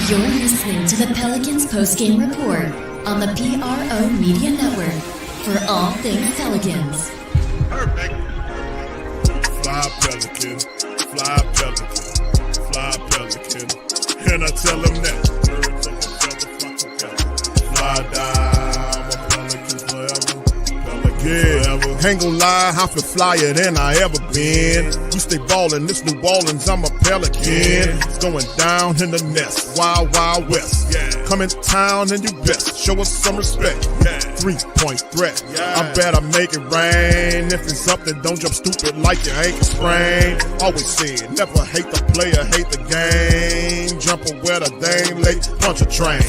You're listening to the Pelicans post-game report on the PRO Media Network for all things Pelicans. Perfect. Fly Pelican, fly Pelican, fly Pelican. And I tell them that birds of a feather flock together. Fly down, I'm a Pelican forever. Pelican forever. Ain't gon' lie, I feel flyer than I ever been. We stay ballin', this New Orleans, I'm a Pelican. It's going down in the nest, wild, wild west. Come in town and do best, show us some respect. 3-point threat, I better make it rain. If it's up, then don't jump stupid like your ankle sprain. Always said, never hate the player, hate the game. Jumper where the dame late, punch a train.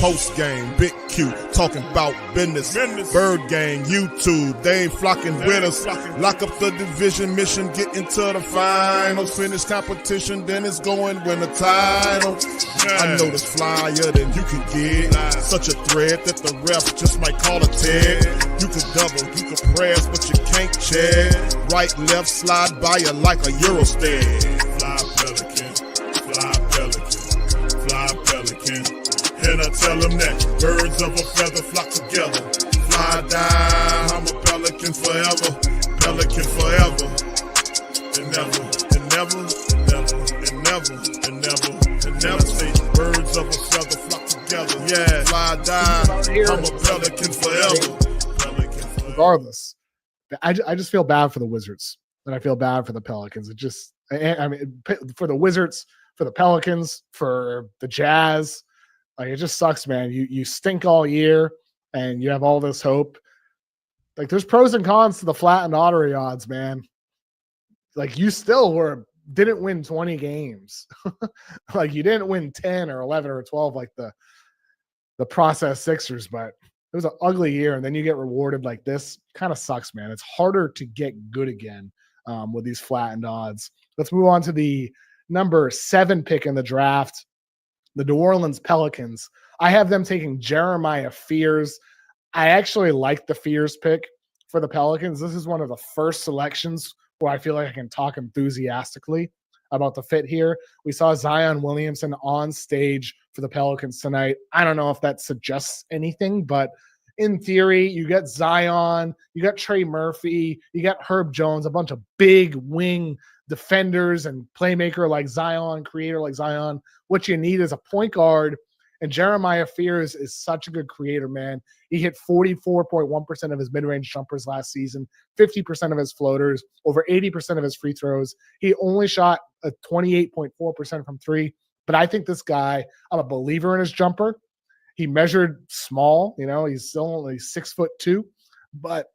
Post game, big Q, talking about business. Bird gang, YouTube, they ain't flocking with us. Lock up the division mission, get into the finals. Finish competition, then it's going win the title. I know this flyer than you can get. Such a threat that the ref just might call a tag. You could double, you could press, but you can't check. Right, left, slide by you like a Eurostep. Fly Pelican, fly Pelican, fly Pelican. And I tell them that birds of a feather flock together. Fly down, I'm a Pelican forever. Pelican forever. And never, and never, and never, and never, and never, and never say birds of a feather flock together. Yeah, fly down, I'm a Pelican forever. Pelican forever. Regardless, I just feel bad for the Wizards, and I feel bad for the Pelicans. It just, I mean, for the Wizards, for the Pelicans, for the Jazz, like it just sucks, man. You stink all year, and you have all this hope. Like there's pros and cons to the flattened lottery odds, man. Like you still didn't win 20 games. Like you didn't win 10 or 11 or 12 like the process Sixers, but it was an ugly year. And then you get rewarded like this. Kind of sucks, man. It's harder to get good again with these flattened odds. Let's move on to the number 7 pick in the draft, the New Orleans Pelicans. I have them taking Jeremiah Fears. I actually like the Fears pick for the Pelicans. This is one of the first selections where I feel like I can talk enthusiastically about the fit here. We saw Zion Williamson on stage for the Pelicans tonight. I don't know if that suggests anything, but in theory, you got Zion, you got Trey Murphy, you got Herb Jones, a bunch of big wing defenders and playmaker like Zion, creator like Zion. What you need is a point guard, and Jeremiah Fears is such a good creator, man. He hit 44.1% of his mid-range jumpers last season, 50% of his floaters, over 80% of his free throws. He only shot a 28.4% from three. But I think this guy, I'm a believer in his jumper. He measured small, he's still only 6'2", but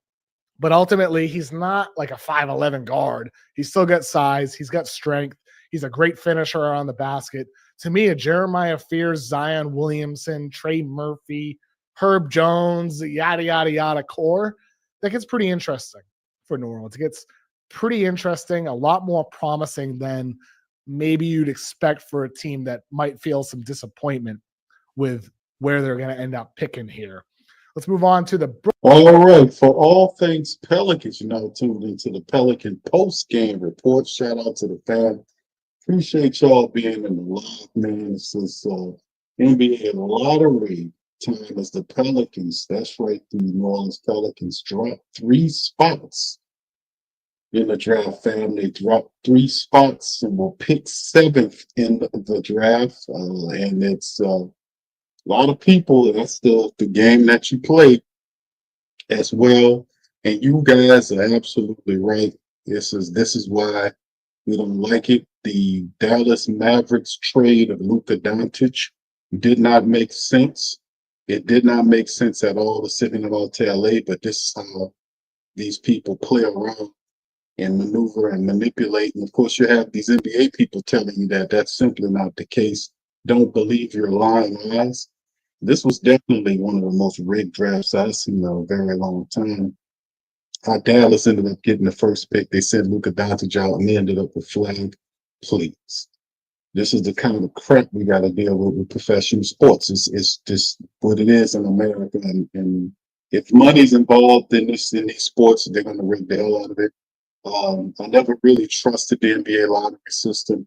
ultimately he's not like a 5'11" guard. He's still got size. He's got strength. He's a great finisher around the basket. To me, a Jeremiah Fears, Zion Williamson, Trey Murphy, Herb Jones, yada, yada, yada core, that gets pretty interesting for New Orleans. It gets pretty interesting, a lot more promising than maybe you'd expect for a team that might feel some disappointment with where they're going to end up picking here. Let's move on to the... All right. For all things Pelicans, you're now tuned into the Pelican post-game report. Shout out to the fans. Appreciate y'all being in the live, man. This is NBA lottery time as the Pelicans. That's right. The New Orleans Pelicans dropped 3 spots in the draft, fam. They dropped 3 spots and will pick 7th in the draft. And it's a lot of people. That's the game that you play as well. And you guys are absolutely right. This is why we don't like it. The Dallas Mavericks trade of Luka Doncic did not make sense. It did not make sense at all to send him out to LA, but this is how these people play around and maneuver and manipulate. And of course, you have these NBA people telling you that that's simply not the case. Don't believe your lying eyes. This was definitely one of the most rigged drafts I've seen in a very long time. Dallas ended up getting the first pick. They sent Luka Doncic out, and they ended up with flag. Please. This is the kind of crap we got to deal with professional sports. It's just what it is in America. And if money's involved in these sports, they're going to rig the hell out of it. I never really trusted the NBA lottery system.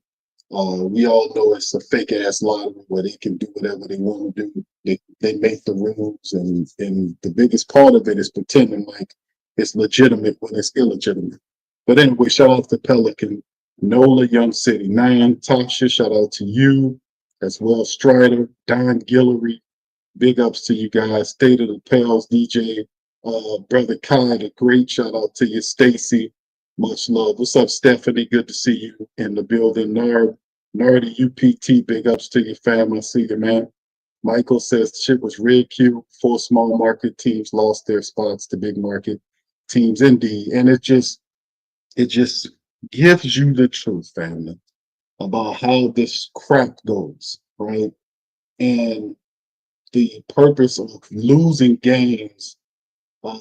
We all know it's a fake ass lottery where they can do whatever they want to do. They make the rules, and the biggest part of it is pretending like it's legitimate when it's illegitimate. But anyway, shout out to Pelican, Nola, Young City 9, Tasha, shout out to you as well, Strider, Don Guillory, big ups to you guys, State of the Pals, DJ, Brother Kai, the great shout out to you, Stacy, much love. What's up, Stephanie? Good to see you in the building. Nardy UPT, big ups to your fam. I see you, man. Michael says shit was red Q. 4 small market teams lost their spots to big market teams, indeed. And it just gives you the truth, family, about how this crap goes, right? And the purpose of losing games uh,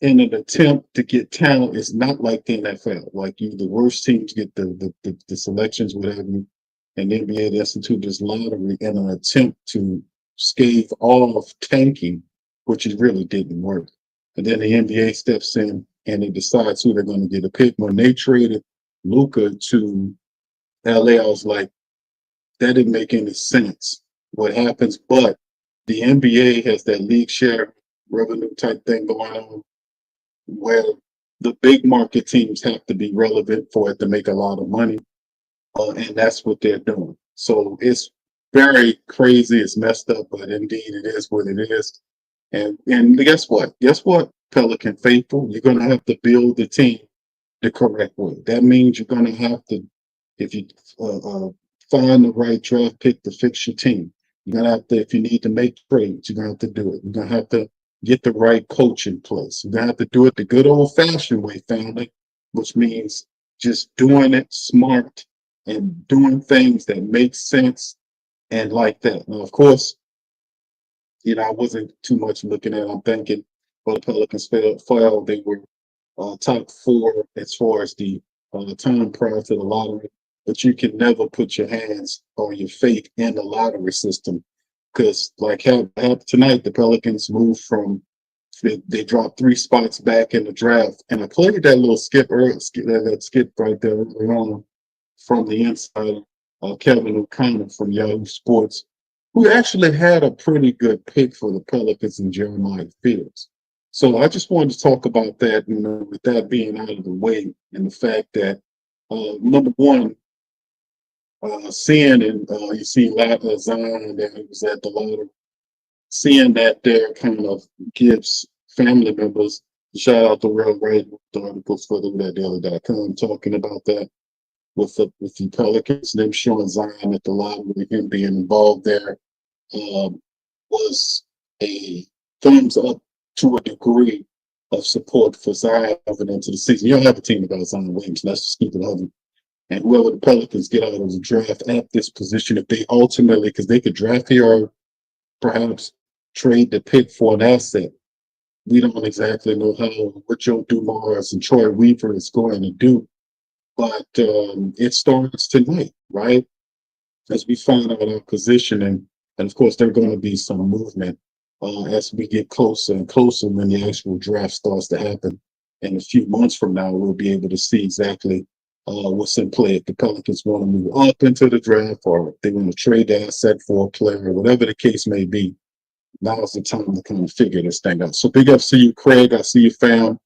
in an attempt to get talent is not like the NFL. Like the worst teams get the selections, whatever, and the NBA institute this lottery in an attempt to stave off tanking, which it really didn't work. And then the NBA steps in and it decides who they're going to get a pick. When they traded Luka to LA, I was like, that didn't make any sense. What happens? But the NBA has that league share revenue type thing going on where the big market teams have to be relevant for it to make a lot of money. And that's what they're doing. So it's very crazy. It's messed up, but indeed it is what it is. And guess what? Guess what, Pelican faithful? You're going to have to build the team the correct way. That means you're going to have to, if you find the right draft pick to fix your team, you're going to have to, if you need to make trades, you're going to have to do it. You're going to have to get the right coach in place. You're going to have to do it the good old fashioned way, family, which means just doing it smart and doing things that make sense and like that. Now, of course, I wasn't too much looking at it. I'm thinking, well, the Pelicans fell. They were top 4 as far as the time prior to the lottery. But you can never put your hands or your faith in the lottery system because, like tonight, the Pelicans moved from they dropped 3 spots back in the draft, and I played that little skip that skip right there early on from the inside. Kevin O'Connor from Yahoo Sports, who actually had a pretty good pick for the Pelicans and Jeremiah Fields. So I just wanted to talk about that, with that being out of the way, and the fact that number one, seeing and you see Zion that was at the lottery, seeing that there kind of gives family members, shout out to Real Right, the articles for the daily.com talking about that with the Pelicans, them showing Zion at the lottery, him being involved there, was a thumbs up to a degree of support for Zion moving into the season. You don't have a team without Zion Williams. Let's just keep it hovering. And whoever the Pelicans get out of the draft at this position, if they ultimately, because they could draft here or perhaps trade the pick for an asset. We don't exactly know what Joe Dumars and Troy Weaver is going to do, but it starts tonight, right? As we find out our position, and of course, there's going to be some movement as we get closer and closer when the actual draft starts to happen. In a few months from now, we'll be able to see exactly what's in play. If the Pelicans want to move up into the draft, or if they want to trade the asset for a player, whatever the case may be, now's the time to kind of figure this thing out. So big ups to you, Craig. I see you, fam.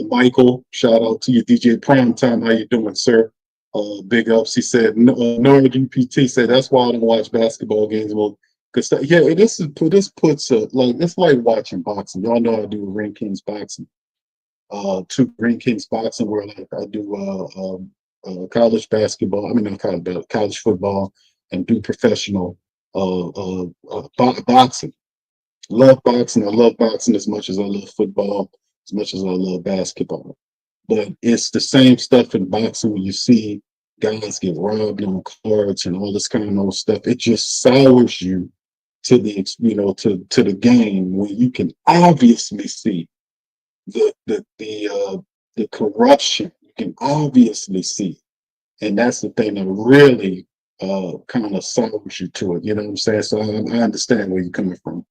Michael, shout out to you, DJ Primetime. How you doing, sir? Big ups. He said, Nord UPT said, that's why I don't watch basketball games. Well, because this puts like, it's like watching boxing. Y'all know I do Ring Kings boxing. To Ring Kings boxing, where like I do college basketball. I mean, not college football, and do professional boxing. Love boxing. I love boxing as much as I love football, as much as I love basketball. But it's the same stuff in boxing when you see guys get robbed on cards and all this kind of stuff. It just sours you to the to the game when you can obviously see the corruption. You can obviously see, and that's the thing that really kind of sours you to it. You know what I'm saying? So I understand where you're coming from.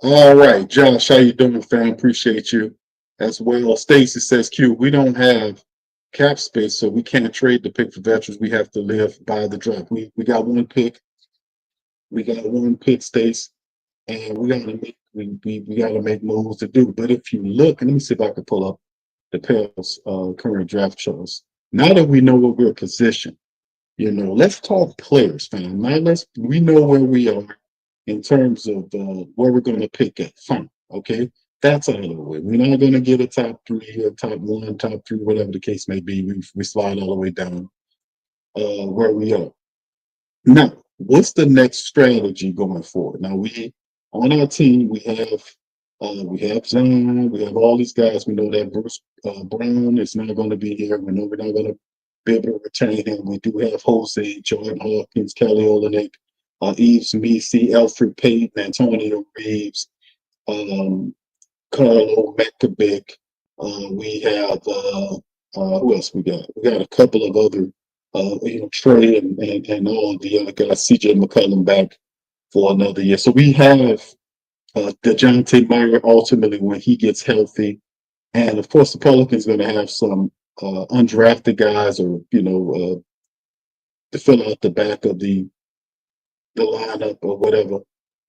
All right, Josh, how you doing, fam? Appreciate you as well. Stacy says, Q, we don't have cap space, so we can't trade the pick for veterans. We have to live by the draft. We got one pick. We got one pick, Stace, and we gotta make moves to do. But if you look, and let me see if I can pull up the Pels current draft charts. Now that we know where we're positioned, let's talk players, fam. Now we know where we are in terms of where we're going to pick at. Fine, okay, that's out of the way. We're not going to get a top 3, a top 1, top 3, whatever the case may be. We slide all the way down where we are. Now, what's the next strategy going forward? Now, on our team we have John, we have all these guys. We know that Bruce Brown is not going to be here. We know we're not going to be able to retain him. We do have Jose, Jordan Hawkins, Kelly Olynyk, Yves Messi, Alfred Payton, Antonio Reeves, Carlo Mekabic. We have who else we got? We got a couple of other, Trey and all the other guys. CJ McCollum back for another year. So we have DeJounte Murray ultimately when he gets healthy, and of course the Pelicans going to have some undrafted guys, or to fill out the back of the lineup or whatever.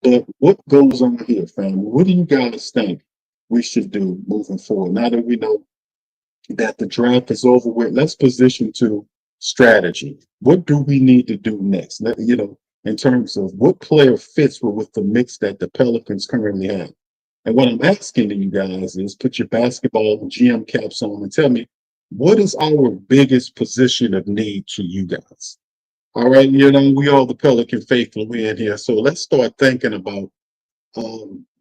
But what goes on here, fam? What do you guys think we should do moving forward? Now that we know that the draft is over with, let's position to strategy. What do we need to do next? In terms of what player fits with the mix that the Pelicans currently have. And what I'm asking to you guys is put your basketball and GM caps on and tell me, what is our biggest position of need to you guys? All right, we all the Pelican faithful we in here. So let's start thinking about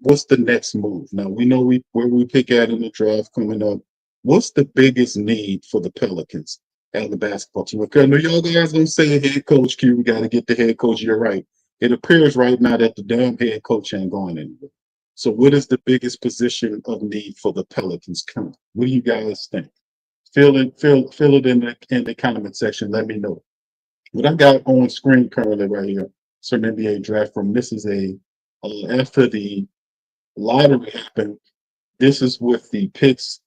what's the next move. Now we know where we pick at in the draft coming up. What's the biggest need for the Pelicans and the basketball team? Okay, I know y'all guys gonna say head coach Q. We got to get the head coach. You're right. It appears right now that the damn head coach ain't going anywhere. So what is the biggest position of need for the Pelicans coming? What do you guys think? Fill it in the comment section. Let me know. What I got on screen currently right here, some NBA draft from. This is after the lottery happened. This is with the picks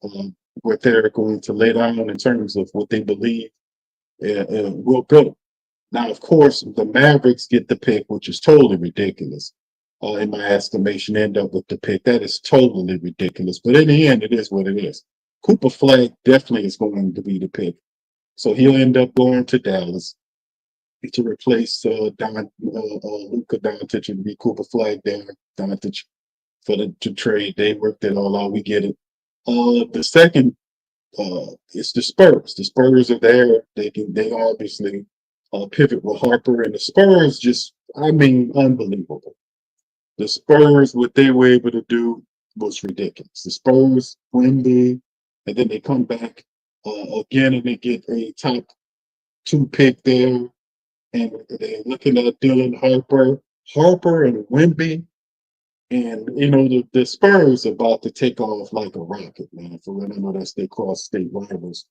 what they're going to lay down in terms of what they believe will go. Now, of course, the Mavericks get the pick, which is totally ridiculous. In my estimation, end up with the pick. That is totally ridiculous. But in the end, it is what it is. Cooper Flag definitely is going to be the pick. So he'll end up going to Dallas to replace Luka Doncic and be Cooper Flag there. Doncic to trade. They worked it all out. We get it. The second it's the Spurs. The Spurs are there. They obviously pivot with Harper, and the Spurs unbelievable. The Spurs, what they were able to do was ridiculous. The Spurs win big, and then they come back again and they get a top 2 pick there. And they're looking at Dylan Harper and Wemby. And, the Spurs are about to take off like a rocket, man. For what I know, that's their cross-state rivals.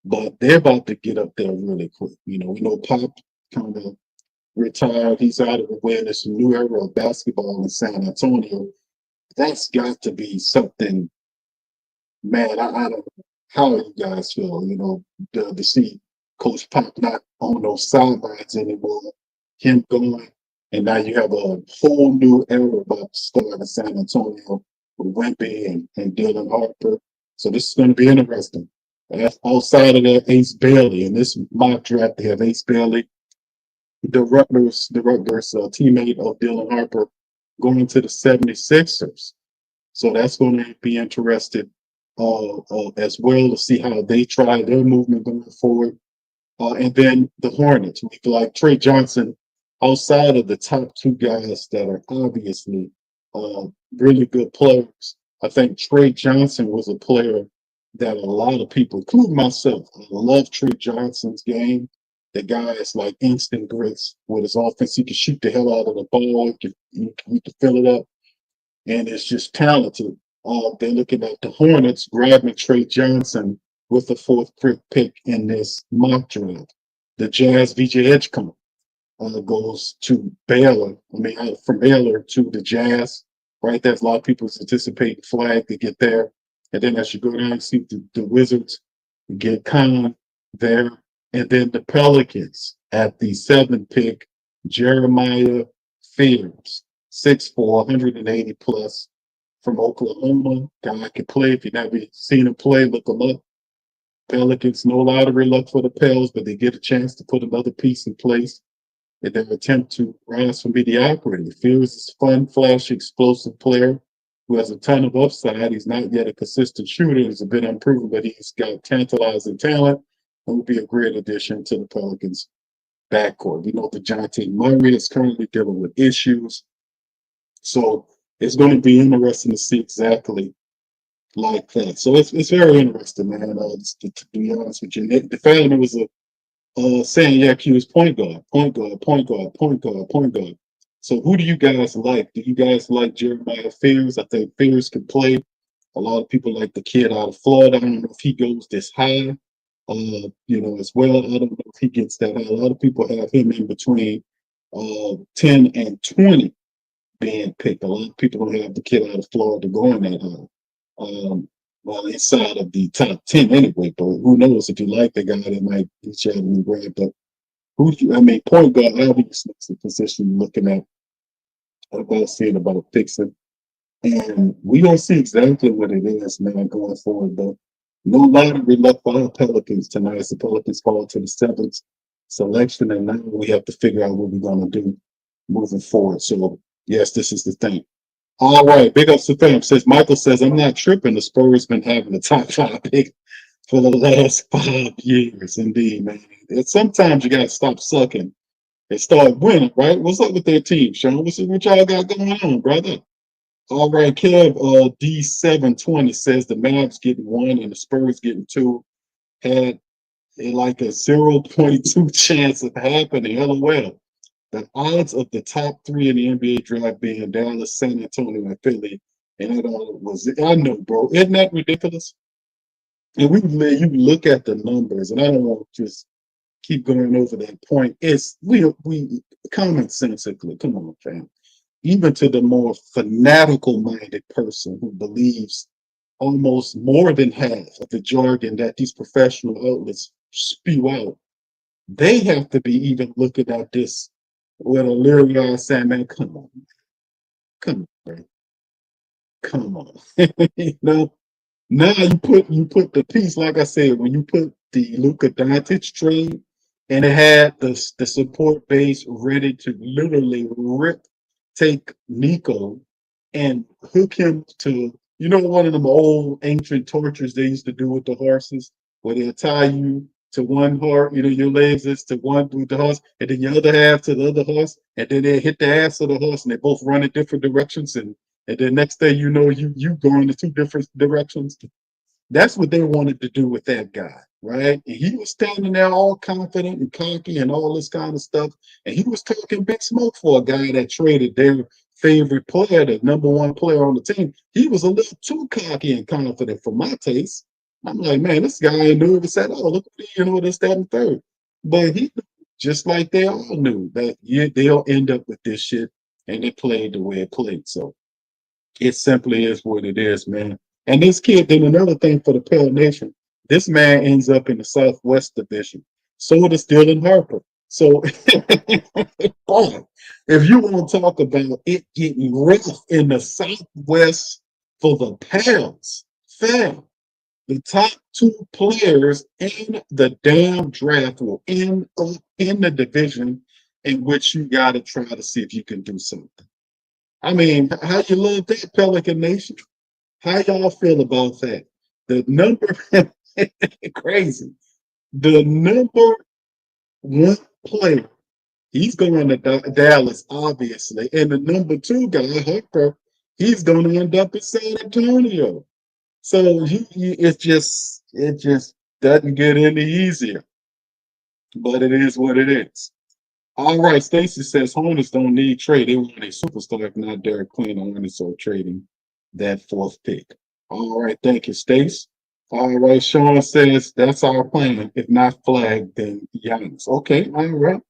But they're about to get up there really quick. We know Pop kind of retired. He's out of the way. There's a new era of basketball in San Antonio. That's got to be something, man. I don't know how you guys feel, to see Coach Pop not on those sidelines anymore, him going, and now you have a whole new era about to start in San Antonio with Wemby and Dylan Harper. So this is going to be interesting. Outside of that, Ace Bailey. In this mock draft, they have Ace Bailey, the Rutgers teammate of Dylan Harper, going to the 76ers. So that's going to be interesting as well to see how they try their movement going forward. And then the Hornets, we feel like Trey Johnson, outside of the top 2 guys that are obviously really good players. I think Trey Johnson was a player that a lot of people, including myself, I love Trey Johnson's game. The guy is like instant grits with his offense. He can shoot the hell out of the ball. He can fill it up. And it's just talented. They're looking at the Hornets grabbing Trey Johnson with the 4th pick in this mock draft. The Jazz, VJ Edgecombe goes to Baylor. From Baylor to the Jazz. Right, there's a lot of people anticipating Flag to get there. And then as you go down, you see the Wizards, you get Khan there. And then the Pelicans at the 7th pick, Jeremiah Fears, 6'4", 180 plus from Oklahoma. Guy can play. If you've never seen him play, look him up. Pelicans, no lottery luck for the Pels, but they get a chance to put another piece in place in their attempt to rise from mediocrity. Fears is a fun, flashy, explosive player who has a ton of upside. He's not yet a consistent shooter. He's a bit unproven, but he's got tantalizing talent and will be a great addition to the Pelicans backcourt. We know DeJounte Murray is currently dealing with issues. So it's going to be interesting to see exactly like that. So it's very interesting, man. To be honest with you, the family was saying, yeah, Q is point guard, point guard, point guard, point guard, point guard. So who do you guys like? Do you guys like Jeremiah Fears? I think Fears can play. A lot of people like the kid out of Florida. I don't know if he goes this high, as well. I don't know if he gets that high. A lot of people have him in between 10 and 20 being picked. A lot of people don't have the kid out of Florida going that high. Well, inside of the top 10 anyway, but who knows if you like the guy that might reach out and grab. But point guard obviously is the position you're looking at about fixing. And we don't see exactly what it is, man, going forward. But no lottery luck for our Pelicans tonight. As the Pelicans fall to the 7th selection, and now we have to figure out what we're going to do moving forward. So, yes, this is the thing. All right, big ups to fam. Michael says, I'm not tripping. The Spurs been having the top 5 pick for the last 5 years. Indeed, man. And sometimes you got to stop sucking and start winning, right? What's up with their team, Sean? What y'all got going on, brother? All right, Kev, D720 says the Mavs getting 1 and the Spurs getting 2 had like a 0.2 chance of happening. LOL. The odds of the top 3 in the NBA draft being Dallas, San Antonio, and Philly, and it all was, I know, bro. Isn't that ridiculous? And you look at the numbers, and I don't want to just keep going over that point. It's we commonsensically, come on, fam. Even to the more fanatical-minded person who believes almost more than half of the jargon that these professional outlets spew out, they have to be even looking at this with a leery eye saying, man, come on, man. Come on. Now you put the piece, like I said, when you put the Luka Doncic trade and it had the support base ready to literally take Nico and hook him to, one of them old ancient tortures they used to do with the horses, where they'll tie you to one horse, your legs is to one with the horse, and then your other half to the other horse, and then they hit the ass of the horse, and they both run in different directions, and then next day you going in 2 different directions. That's what they wanted to do with that guy, right? And he was standing there all confident and cocky and all this kind of stuff, and he was talking big smoke for a guy that traded their favorite player, the number 1 player on the team. He was a little too cocky and confident for my taste. I'm like, man, this guy ain't nervous at all. Look at me, this, that, and third. But he, just like they all knew, that they'll end up with this shit, and they played the way it played. So it simply is what it is, man. And this kid did another thing for the Pale Nation. This man ends up in the Southwest Division. So does Dylan Harper. So, boy, if you want to talk about it getting rough in the Southwest for the Pels, fam, the top 2 players in the damn draft will end up in the division in which you got to try to see if you can do something. I mean, how you love that, Pelican Nation? How y'all feel about that? The number, crazy. The number 1 player, he's going to Dallas, obviously. And the number 2 guy, Harper, he's going to end up in San Antonio. So it just doesn't get any easier. But it is what it is. All right, Stacy says Hornets don't need trade. They want a superstar, if not Derek Queen. Hornets are trading that 4th pick. All right, thank you, Stace. All right, Sean says that's our plan. If not flagged, then Giannis. Okay, all right.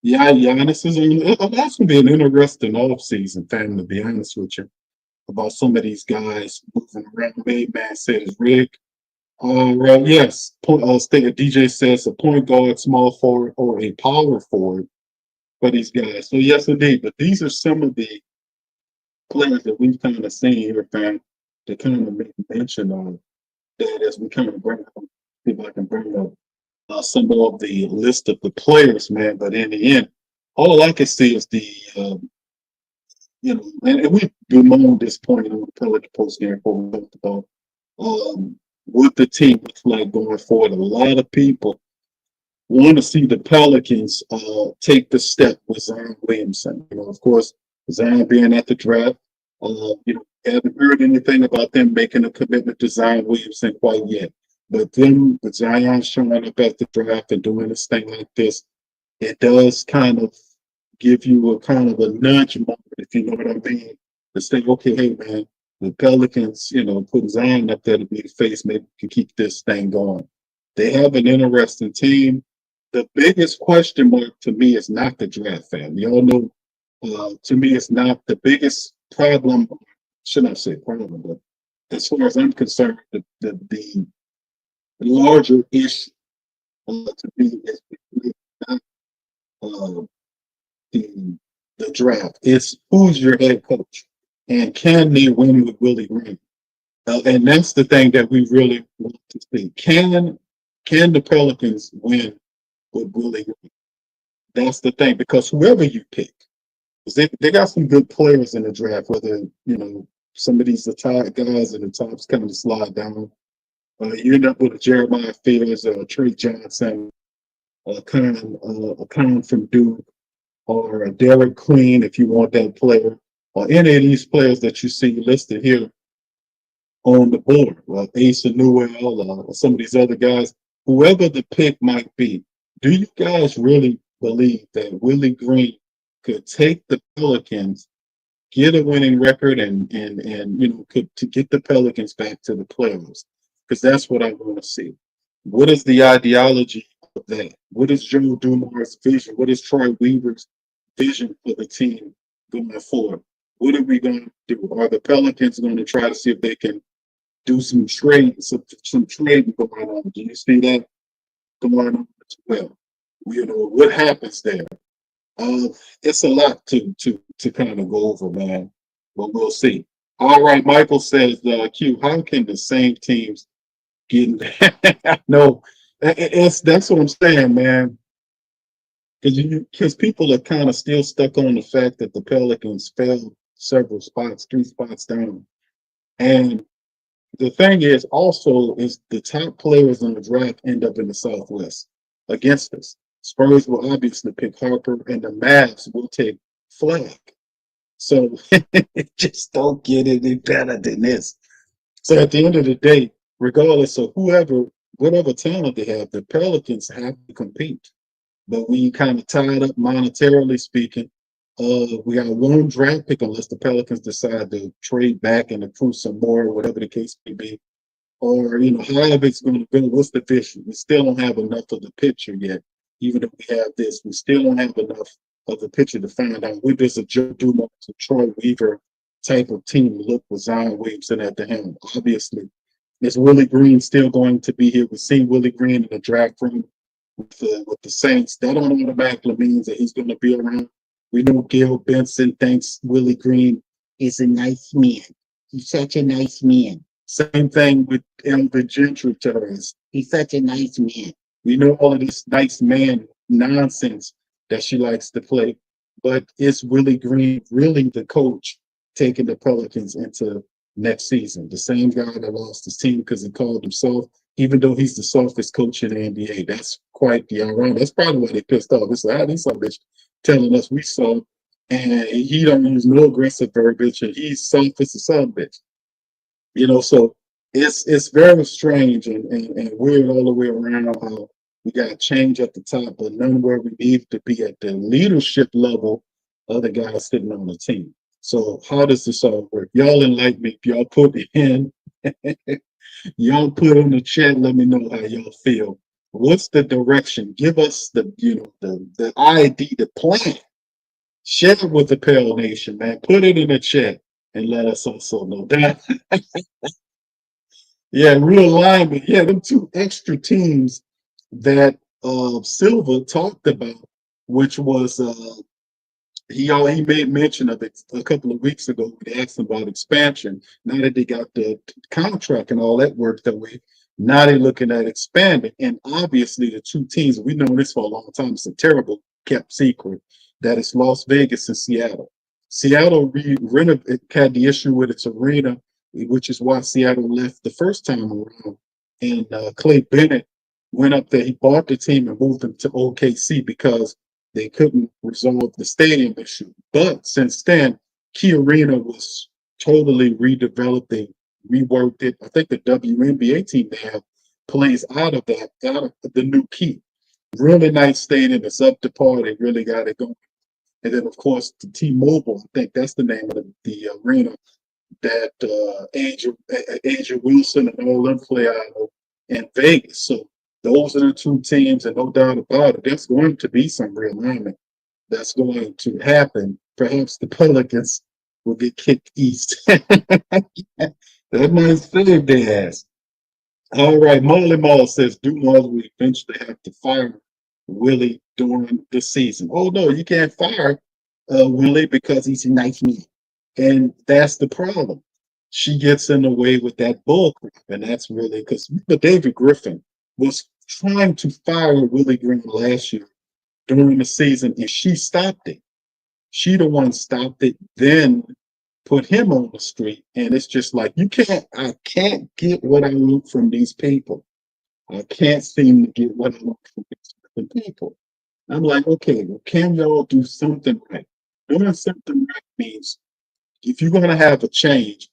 Yeah, Giannis is that's gonna be an interesting offseason, fam, to be honest with you, about some of these guys moving around. Big man said it's rigged. Right, yes. DJ says a point guard, small forward, or a power forward for these guys. So yes, indeed. But these are some of the players that we've kind of seen here, fam, to kind of make mention of that as we kind of bring up, see if I can bring up some of the list of the players, man. But in the end, all I can see is the, and we bemoaned this point on the Pelican post game before we talked about what the team looks like going forward. A lot of people want to see the Pelicans take the step with Zion Williamson. Of course, Zion being at the draft, haven't heard anything about them making a commitment to Zion Williamson quite yet. But then with Zion showing up at the draft and doing this thing like this, it does kind of give you a kind of a nudge moment, if you know what I mean, to say, okay, hey man, the Pelicans, put Zion up there to be the face, maybe we can keep this thing going. They have an interesting team. The biggest question mark to me is not the draft, fam. You all know, to me, it's not the biggest problem. Should not say problem, but as far as I'm concerned, the larger issue to me is not the draft. It's who's your head coach, and can they win with Willie Green? And that's the thing that we really want to see. Can the Pelicans win with Willie Green? That's the thing, because whoever you pick, they got some good players in the draft. Whether some of these the top guys in the tops kind of slide down, you end up with a Jeremiah Fields or a Trey Johnson, a Khan from Duke, or a Derek Queen if you want that player, or any of these players that you see listed here on the board, Asa Newell, or some of these other guys, whoever the pick might be. Do you guys really believe that Willie Green could take the Pelicans, get a winning record, and could to get the Pelicans back to the playoffs? Because that's what I want to see. What is the ideology of that? What is Joe Dumars' vision? What is Troy Weaver's vision for the team going forward? What are we going to do? Are the Pelicans going to try to see if they can do some trading going on? Do you see that going on as well? What happens there? It's a lot to kind of go over, man. But we'll see. All right, Michael says, Q, how can the same teams get in there? No, that's what I'm saying, man. Because people are kind of still stuck on the fact that the Pelicans fell several spots, 3 spots down. And the thing is also is the top players in the draft end up in the Southwest against us. Spurs will obviously pick Harper, and the Mavs will take Flag. So just don't get any better than this. So at the end of the day, regardless of whatever talent they have, the Pelicans have to compete. But we kind of tied up monetarily speaking. We got one draft pick unless the Pelicans decide to trade back and accrue some more, whatever the case may be. Or, however it's going to go, what's the vision? We still don't have enough of the picture yet. Even if we have this, we still don't have enough of the picture to find out what does a Joe Dumars, a Troy Weaver type of team look with Zion Williamson at the helm. Obviously, is Willie Green still going to be here? We've seen Willie Green in the draft room with the Saints. That don't automatically means that he's going to be around. We know Gil Benson thinks Willie Green is a nice man. He's such a nice man. Same thing with Elvin Gentry to us. He's such a nice man. We know all of this nice man nonsense that she likes to play. But is Willie Green really the coach taking the Pelicans into next season? The same guy that lost his team because he called himself, even though he's the softest coach in the NBA. That's quite the irony. That's probably why they pissed off. It's like, these some bitch telling us we saw, and he don't use no aggressive verbiage, and he's soft as a son bitch. So it's very strange and weird all the way around how we got change at the top, but none where we need to be at the leadership level of the guys sitting on the team. So how does this all work? Y'all enlighten me. If y'all put it in, y'all put in the chat, let me know how y'all feel. What's the direction? Give us the ID, the plan. Share it with the Pale Nation, man. Put it in the chat and let us also know that. Yeah, realignment. Yeah, them two extra teams that Silva talked about, which was he made mention of it a couple of weeks ago when they asked him about expansion. Now that they got the contract and all that worked that way, now they're looking at expanding. And obviously, the two teams, we know this for a long time, it's a terrible kept secret, that it's Las Vegas and Seattle. Seattle had the issue with its arena, which is why Seattle left the first time around. And Clay Bennett went up there, he bought the team and moved them to OKC because they couldn't resolve the stadium issue. But since then, Key Arena was totally redeveloped. They reworked it. I think the WNBA team they have plays out of the new Key. Really nice stadium. It's up to par. They really got it going. And then, of course, the T-Mobile, I think that's the name of the arena that Angel Wilson and all them play out of in Vegas. So those are the two teams, and no doubt about it, there's going to be some realignment that's going to happen. Perhaps the Pelicans will get kicked east. That might save their ass. All right, Molly Mall says Dumas will eventually have to fire Willie during the season. Oh no, you can't fire Willie because he's a nice man, and that's the problem. She gets in the way with that bull crap, and that's really because David Griffin was trying to fire Willie Green last year during the season, and she stopped it. She the one stopped it, then put him on the street, and it's just like I can't get what I want from these people. I can't seem to get what I want from these people. I'm like, okay, well, can y'all do something right? Doing something right means if you're going to have a change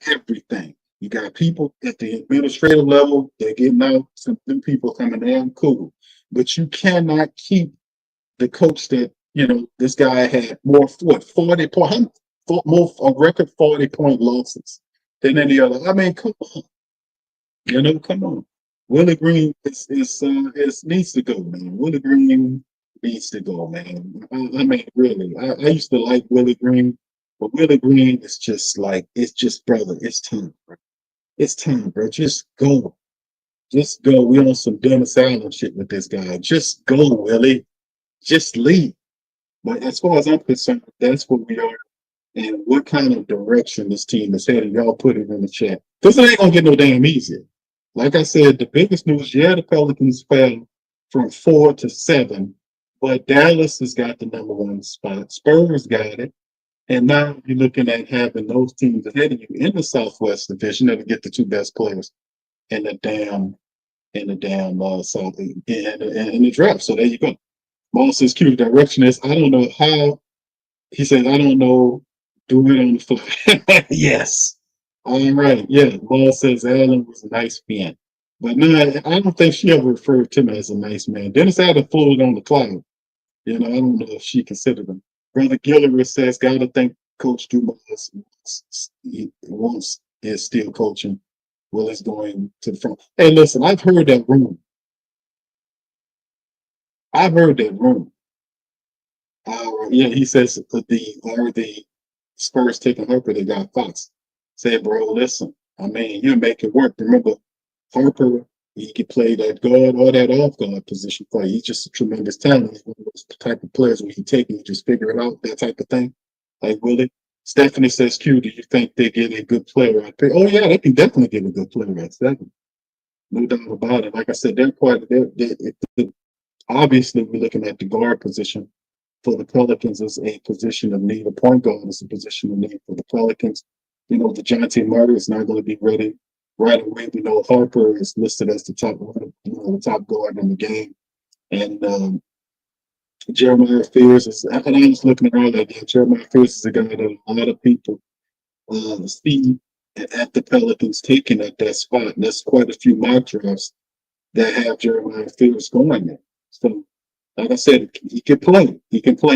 everything. You got people at the administrative level, they're getting out, some new people coming in, cool. But you cannot keep the coach that, this guy had more, 40 points, more a record 40-point losses than any other. I mean, come on. Come on. Willie Green needs to go, man. Willie Green needs to go, man. I mean, really. I used to like Willie Green, but Willie Green is just like, brother, it's time, bro. It's time, bro. Just go. Just go. We on some Dennis Allen shit with this guy. Just go, Willie. Just leave. But as far as I'm concerned, that's what we are. And what kind of direction this team is heading, y'all put it in the chat. Because it ain't going to get no damn easier. Like I said, the biggest news, the Pelicans fell from 4 to 7, but Dallas has got the number 1 spot. Spurs got it. And now you're looking at having those teams ahead of you in the Southwest Division that'll get the 2 best players in the damn South in the draft. So there you go. Moss says, "Q, the direction is, I don't know how." He says, "I don't know. Do it on the fly." Yes. All right. Yeah. Moss says Allen was a nice man. But no, I don't think she ever referred to him as a nice man. Dennis Allen floated on the cloud. I don't know if she considered him. Brother Gillard says, "Gotta think Coach Dumas once is still coaching. Will is going to the front." Hey, listen, I've heard that rumor. Yeah, he says that the Spurs taking Harper, they got Fox. Say, bro, listen, I mean, you make it work. Remember, Harper, he could play that guard or that off guard position play. He's just a tremendous talent. He's one of those type of players where you take him, you just figure it out, that type of thing. Like Willie. Stephanie says, "Q, do you think they get a good player at pick?" Oh yeah, they can definitely get a good player at 7. No doubt about it. Like I said, obviously we're looking at the guard position for the Pelicans as a position of need. A point guard is a position of need for the Pelicans. DeJounte Murray is not going to be ready right away. We know Harper is listed as the top guard in the game. And Jeremiah Fears is, and I was looking at all that game. Jeremiah Fears is a guy that a lot of people see at the Pelicans taking at that spot. And there's quite a few mock drafts that have Jeremiah Fears going there. So, like I said, he can play.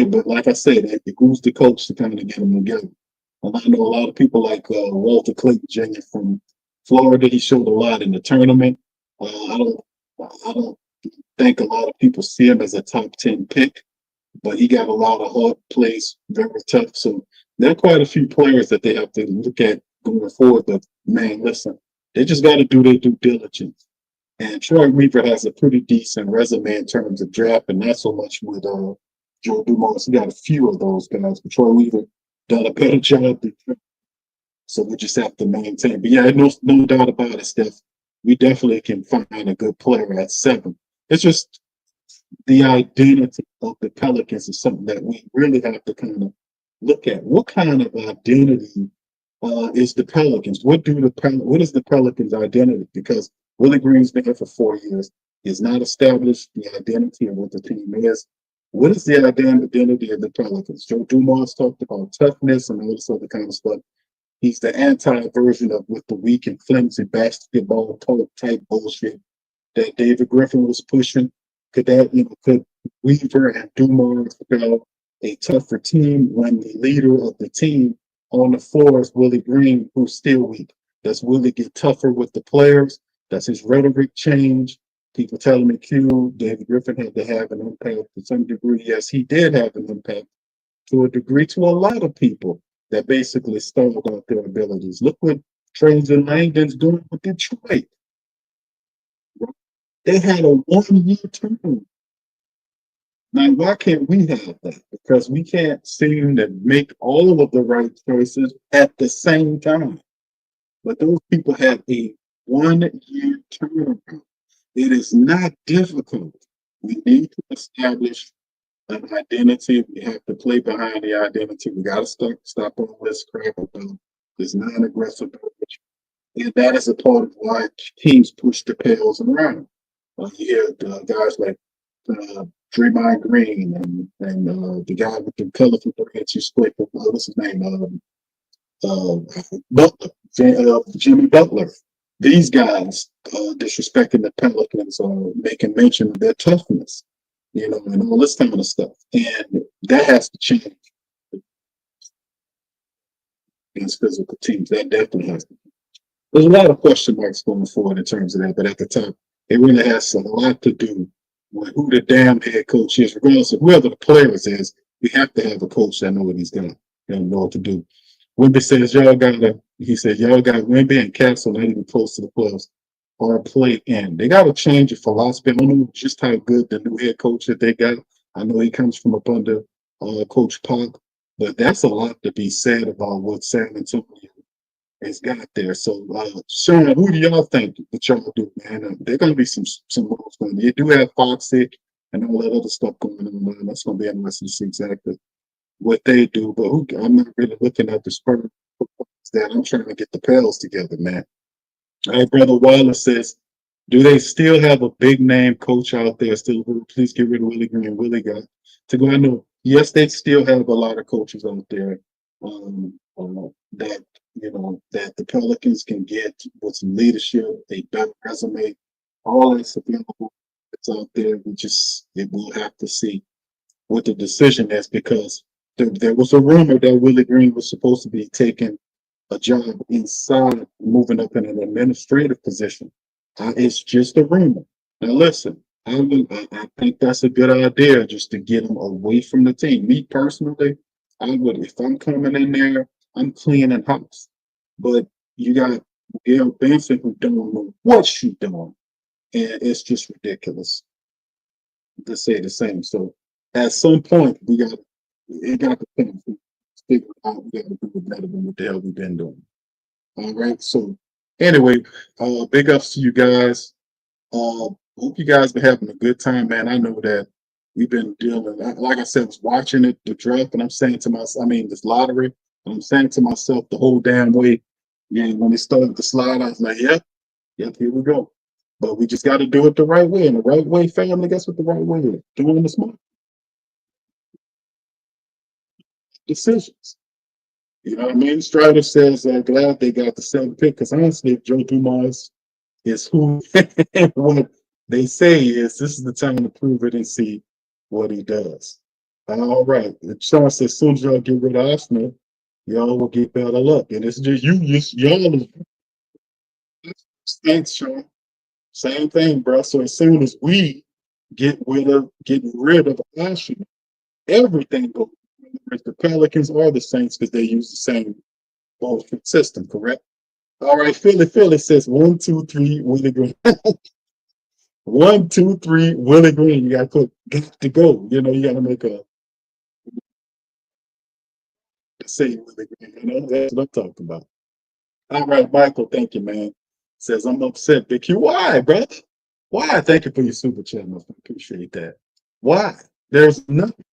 But like I said, it moves the coach to kind of get him together. And I know a lot of people like Walter Clayton Jr. from Florida. He showed a lot in the tournament. I don't think a lot of people see him as a top 10 pick, but he got a lot of hard plays, very tough. So there are quite a few players that they have to look at going forward. But man, listen, They just got to do their due diligence. And Troy Weaver has a pretty decent resume in terms of draft, and not so much with Joe Dumars. He got a few of those guys, but Troy Weaver done a better job than Trey. So we just have to maintain. But yeah, no doubt about it, Steph. We definitely can find a good player at 7. It's just the identity of the Pelicans is something that we really have to kind of look at. What kind of identity is the Pelicans? What is the Pelicans' identity? Because Willie Green's been here for 4 years. He's not established the identity of what the team is. What is the identity of the Pelicans? Joe Dumars talked about toughness and all this other kind of stuff. He's the anti-version of with the weak and flimsy basketball type bullshit that David Griffin was pushing. Could Weaver and Dumars build a tougher team when the leader of the team on the floor is Willie Green, who's still weak? Does Willie get tougher with the players? Does his rhetoric change? People telling me David Griffin had to have an impact to some degree. Yes, he did have an impact to a degree to a lot of people that basically stalled out their abilities. Look what Trajan Langdon's doing with Detroit. They had a 1-year term. Now, why can't we have that? Because we can't seem to make all of the right choices at the same time. But those people have a 1-year term. It is not difficult. We need to establish an identity. We have to play behind the identity. We got to stop all this crap about this non-aggressive approach. And that is a part of why teams push the pails around. You hear guys like Draymond Green and the guy with the colorful dreads you split. What's his name? Butler, Jimmy Butler. These guys disrespecting the Pelicans or making mention of their toughness, and all this kind of stuff. And that has to change against physical teams. That definitely has to change. There's a lot of question marks going forward in terms of that, but at the time, it really has a lot to do with who the damn head coach is. Regardless of whoever the players is, we have to have a coach that knows what he's got and know what to do. Wimby says y'all got Wimby and Castle not even close to the playoffs or play in. They got to change the philosophy. I don't know just how good the new head coach that they got. I know he comes from up under Coach Pop, but that's a lot to be said about what San Antonio has got there. So, Sean, who do y'all think that y'all do, man? There going to be some moves going on. You do have Foxy and all that other stuff going on, man. That's going to be interesting to see exactly what they do, but I'm not really looking at the Spurs that I'm trying to get the Pels together, man. All right, Brother Wallace says, do they still have a big name coach out there still? Please get rid of Willie Green. Willie got to go. I know, yes, they still have a lot of coaches out there that the Pelicans can get with some leadership, a better resume, all that's available. It's out there. We'll have to see what the decision is, because there was a rumor that Willie Green was supposed to be taking a job inside, moving up in an administrative position. It's just a rumor. Now, listen, I think that's a good idea, just to get him away from the team. Me personally, I would, if I'm coming in there, I'm cleaning house. But you got Gail Benson who don't know what she's doing, and it's just ridiculous to say the same. So at some point, it got to figure out we got to do better than what the hell we've been doing. All right. So anyway, big ups to you guys. Hope you guys been having a good time, man. I know that we've been dealing, like I said, I was watching the draft, and I'm saying to myself, this lottery, and I'm saying to myself the whole damn way. Yeah, when they started the slide, I was like, yep, here we go. But we just got to do it the right way. And the right way, family, guess what the right way is? Doing the smart decisions. You know what I mean? Strider says, glad they got the 7th pick, because honestly, if Joe Dumars is who what they say is, this is the time to prove it and see what he does. All right. Sean says, as soon as y'all get rid of Arsenal, y'all will get better luck. And it's just y'all. Thanks, Sean. Same thing, bro. So as soon as we get rid of Arsenal, everything goes. The Pelicans or the Saints, because they use the same bullshit system, correct? All right, Philly says 1, 2, 3, Willie Green. 1, 2, 3, Willie Green. You got to go. You know, you got to make a say Willie Green. You know, that's what I'm talking about. All right, Michael. Thank you, man. Says I'm upset, Big Q. Why, brother? Why? Thank you for your super chat, man. I appreciate that. Why? There's nothing.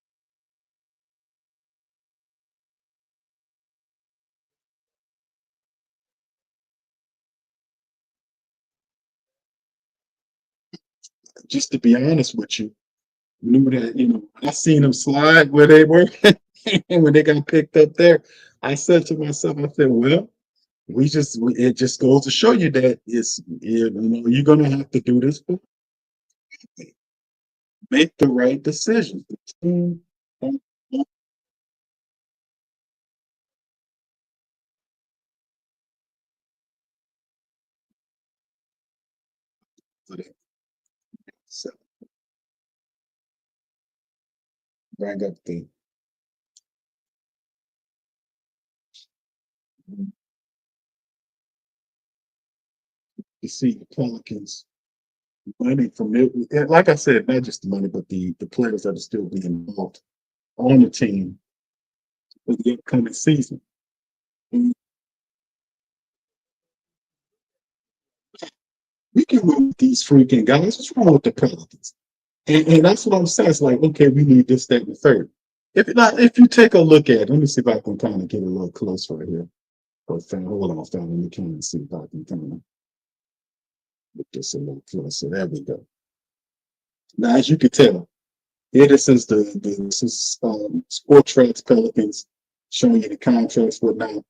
Just to be honest with you, knew that, I seen them slide where they were and when they got picked up there, I said to myself, I said, well, it just goes to show you that you're gonna have to do this, but make the right decisions. The team don't for that. So bring up the you see the Pelicans money from it. Like I said, not just the money, but the players that are still being involved on the team for the upcoming season. And we can win with these freaking guys. What's wrong with the Pelicans? And that's what I'm saying. It's like, okay, we need this, that, and the third. If you take a look at it, let me see if I can kind of get a little closer right here. Hold on, fam. You can't see if I can kind of get this a little closer. There we go. Now, as you can tell, here this is Sport Tracks Pelicans showing you the contracts, whatnot.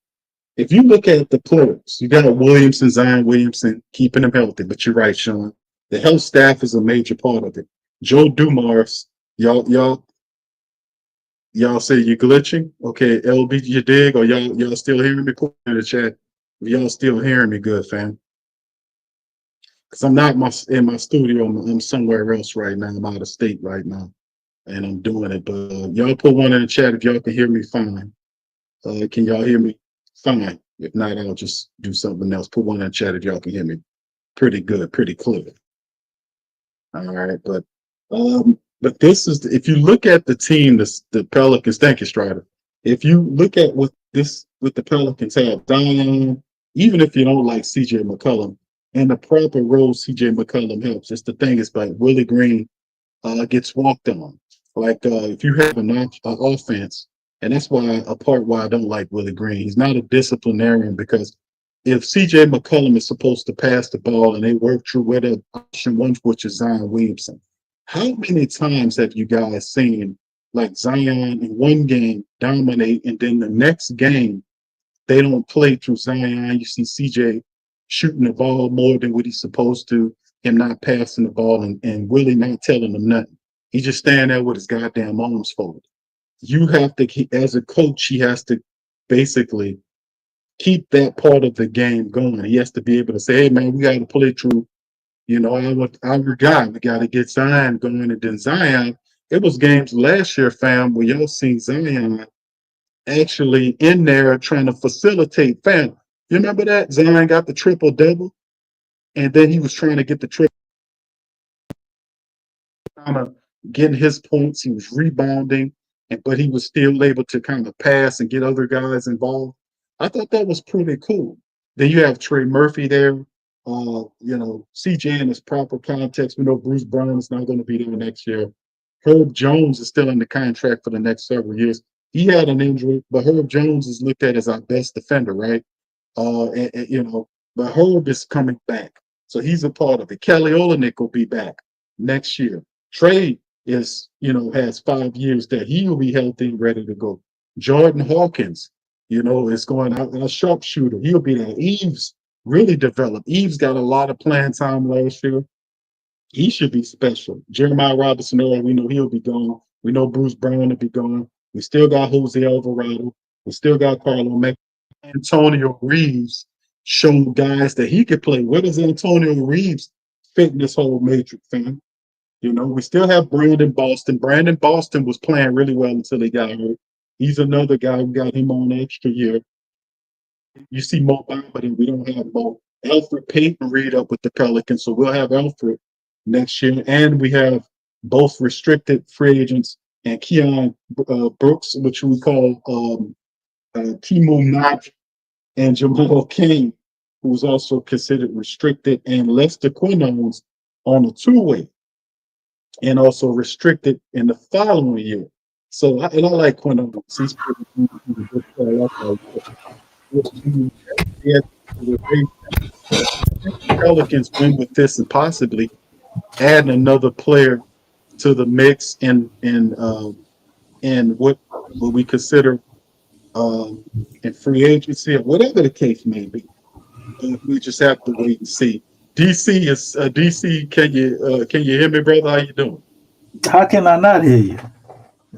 If you look at the players, you got Williamson, Zion Williamson, keeping them healthy. But you're right, Sean. The health staff is a major part of it. Joe Dumars, y'all say you're glitching. Okay, LB, you dig, or y'all still hearing me? Put in the chat. Y'all still hearing me good, fam? Because I'm not in my studio. I'm somewhere else right now. I'm out of state right now, and I'm doing it. But y'all put one in the chat if y'all can hear me fine. Can y'all hear me fine? If not, I'll just do something else. Put one in the chat if y'all can hear me pretty good, pretty clear. All right, but this is if you look at the team, the Pelicans. Thank you, Strider. If you look at what the Pelicans have, Zion, even if you don't like CJ McCollum, and the proper role CJ McCollum helps. It's the thing is like Willie Green gets walked on. Like if you have an offense, and that's why a part why I don't like Willie Green. He's not a disciplinarian because if CJ McCollum is supposed to pass the ball and they work through where the option one, which is Zion Williamson, how many times have you guys seen like Zion in one game dominate and then the next game they don't play through Zion? You see CJ shooting the ball more than what he's supposed to, him not passing the ball, and Willie not telling him nothing. He just standing there with his goddamn arms folded. You have to, as a coach, he has to basically keep that part of the game going. He has to be able to say, hey, man, we got to play through, our guy. We got to get Zion going. And then Zion, it was games last year, fam, where y'all seen Zion actually in there trying to facilitate, fam. You remember that? Zion got the triple double, and then he was trying to get the triple, kind of getting his points. He was rebounding, but he was still able to kind of pass and get other guys involved. I thought that was pretty cool. Then you have Trey Murphy there. CJ in his proper context. We know Bruce Brown is not going to be there next year. Herb Jones is still in the contract for the next several years. He had an injury, but Herb Jones is looked at as our best defender, right? But Herb is coming back. So he's a part of it. Kelly Olynyk will be back next year. Trey has 5 years there. He will be healthy and ready to go. Jordan Hawkins, is going out a sharpshooter. He'll be there. Eves really developed. Eves got a lot of playing time last year. He should be special. Jeremiah Robinson, we know he'll be gone. We know Bruce Brown will be gone. We still got Jose Alvarado. We still got Carlo Mack. Antonio Reeves showed guys that he could play. Where does Antonio Reeves fit in this whole matrix, fam? We still have Brandon Boston. Brandon Boston was playing really well until he got hurt. He's another guy who got him on an extra year. You see Mo Bamba, and we don't have Mo. Alfred Payton read up with the Pelicans, so we'll have Alfred next year. And we have both restricted free agents and Keon Brooks, which we call Timo Knox, and Jamal King, who's also considered restricted, and Lester Quinones on a two-way, and also restricted in the following year. So, I like Quinones. He's pretty good player. Pelicans win with this and possibly add another player to the mix in what we consider in free agency or whatever the case may be. We just have to wait and see. DC is DC. Can you hear me, brother? How you doing? How can I not hear you?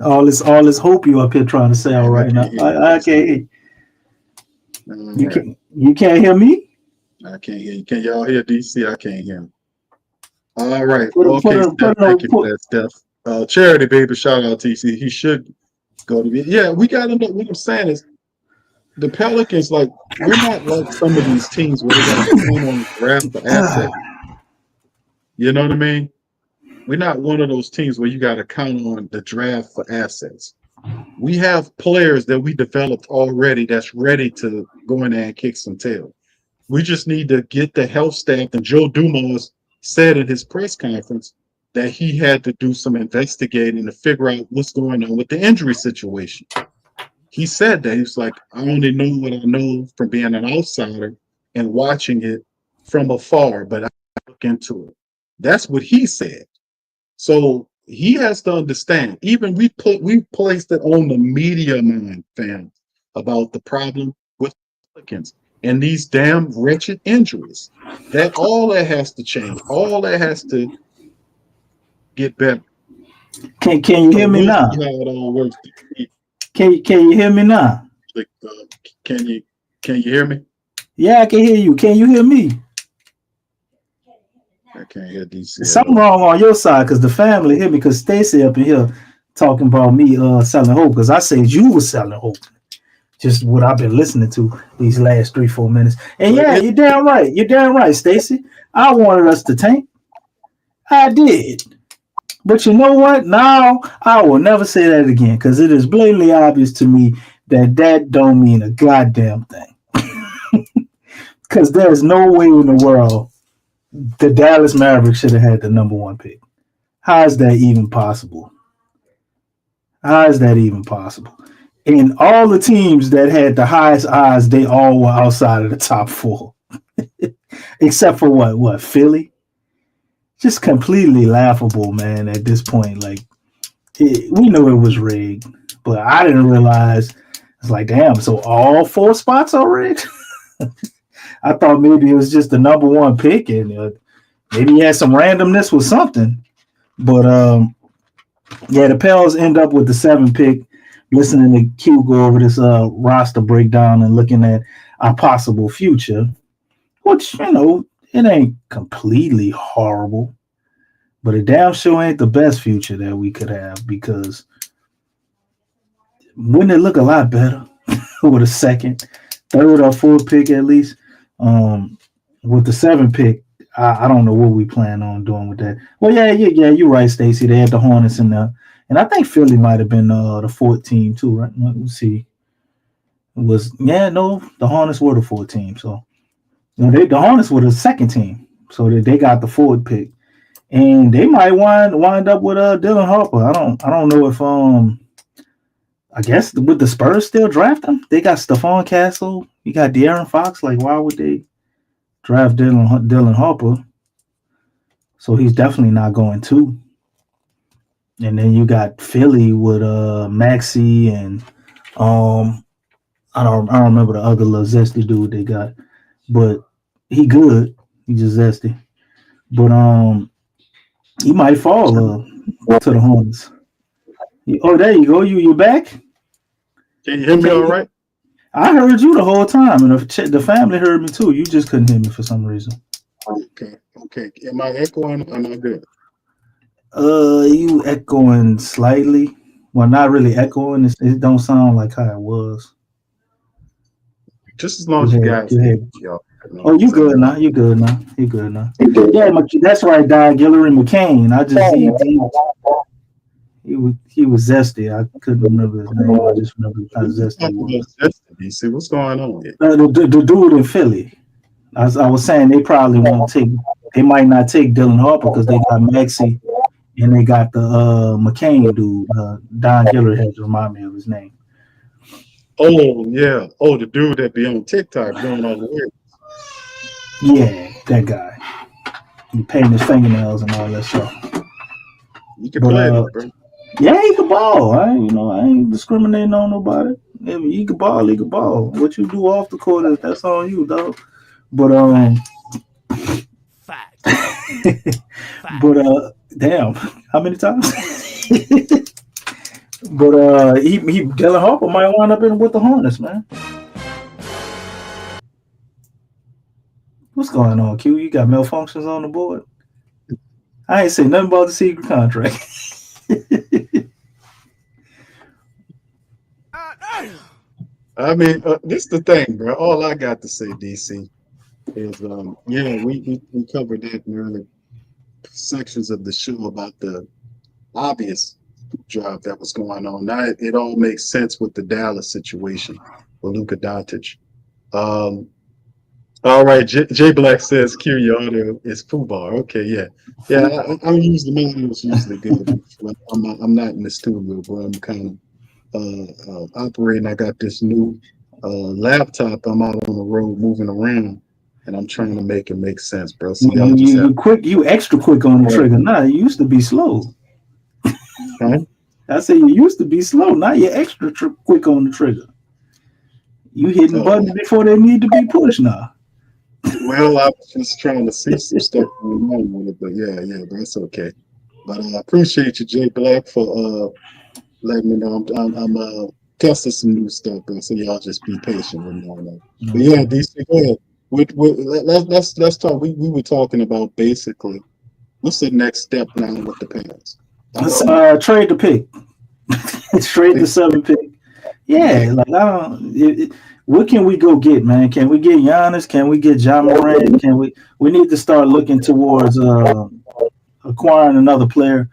All this hope you up here trying to sell right now. I can't hear you. You can't hear me? I can't hear you. Can y'all hear DC? I can't hear him. All right. Thank you for that, Steph. Charity baby, shout out TC. He should go to we got him. What I'm saying is the Pelicans, like, we're not like some of these teams where they got to come on draft for assets. You know what I mean? We're not one of those teams where you got to count on the draft for assets. We have players that we developed already that's ready to go in there and kick some tail. We just need to get the health staff. And Joe Dumars said in his press conference that he had to do some investigating to figure out what's going on with the injury situation. He said that. He was like, I only know what I know from being an outsider and watching it from afar, but I look into it. That's what he said. So he has to understand. Even we placed it on the media mind, fam, about the problem with Pelicans and these damn wretched injuries. All that has to change. All that has to get better. Can you hear me now? How it all works. Can you hear me now? Can you hear me? Yeah, I can hear you. Can you hear me? I can't hear DC. Something wrong on your side because the family hear me because Stacy up in here talking about me selling hope because I said you were selling hope. Just what I've been listening to these last 3-4 minutes. And yeah, you're damn right. You're damn right, Stacy. I wanted us to tank. I did. But you know what? Now I will never say that again because it is blatantly obvious to me that don't mean a goddamn thing. Because there's no way in the world the Dallas Mavericks should have had the number 1 pick. How is that even possible? How is that even possible? And all the teams that had the highest odds, they all were outside of the top 4. Except for what? Philly? Just completely laughable, man, at this point. Like, we knew it was rigged, but I didn't realize. It's like, damn, so all 4 spots are rigged? I thought maybe it was just the number 1 pick and maybe he had some randomness with something. But, the Pels end up with the 7th pick. Listening to Q go over this roster breakdown and looking at our possible future, which, it ain't completely horrible, but it damn sure ain't the best future that we could have because wouldn't it look a lot better with a 2nd, 3rd, or 4th pick at least? With the 7th pick, I don't know what we plan on doing with that. Well, yeah, you're right, Stacey. They had the Hornets in there. And I think Philly might have been the 4th team too, right? Let's see. The Hornets were the 4th team. So the Hornets were the 2nd team. So they got the 4th pick. And they might wind up with Dylan Harper. I don't know if I guess would the Spurs still draft him? They got Stephon Castle. You got De'Aaron Fox. Like, why would they draft Dylan Harper? So he's definitely not going 2. And then you got Philly with Maxey and I don't remember the other little zesty dude they got, but he good. He just zesty. But he might fall to the Hornets. Oh, there you go. You back? Can you hear me all right? I heard you the whole time, and the family heard me too. You just couldn't hear me for some reason. Okay. Am I echoing? Am I good? You echoing slightly. Well, not really echoing. It don't sound like how it was. Just as long as you guys. Go ahead. Y'all, Oh, you good now? You good now? You good now? Yeah, that's right, Don Guillory McCain. He was zesty. I couldn't remember his name. I just remember how zesty he was. DC, what's going on here? The dude in Philly. I was saying they probably won't take. They might not take Dylan Harper because they got Maxey and they got the McCain dude. Don Guillory had to remind me of his name. Oh yeah. Oh, the dude that be on TikTok doing all the work. Yeah, that guy. He painting his fingernails and all that stuff. You can play it, bro. Yeah, he can ball. I ain't discriminating on nobody. If he can ball, he can ball. What you do off the court, that's on you, dog. But Fact. but damn, how many times? But Dylan Harper might wind up with the Hornets, man. What's going on, Q? You got malfunctions on the board? I ain't say nothing about the secret contract. I mean, this is the thing, bro. All I got to say, DC, is we covered that in early sections of the show about the obvious job that was going on. Now it all makes sense with the Dallas situation with Luka Doncic. All right, J Black says, "Q, your audio is football." Okay, yeah. I'm usually my audio's usually good. I'm not in the studio, bro. I'm kind of operating. I got this new laptop. I'm out on the road moving around, and I'm trying to make it make sense, bro. So you extra quick on the trigger. Nah, you used to be slow. Huh? I say you used to be slow. Now you're extra quick on the trigger. You hitting buttons before they need to be pushed now. Well, I was just trying to see some stuff going on with it, but yeah, that's okay. But I appreciate you, Jay Black, for letting me know. I'm testing some new stuff, bro. So y'all just be patient with me on that. But yeah, DC, go ahead. Let's talk. We were talking about basically what's the next step now with the Pels. Let's trade the pick. Trade the 7 pick. Yeah, like I don't. What can we go get, man? Can we get Giannis? Can we get Ja Morant? Can we need to start looking towards acquiring another player.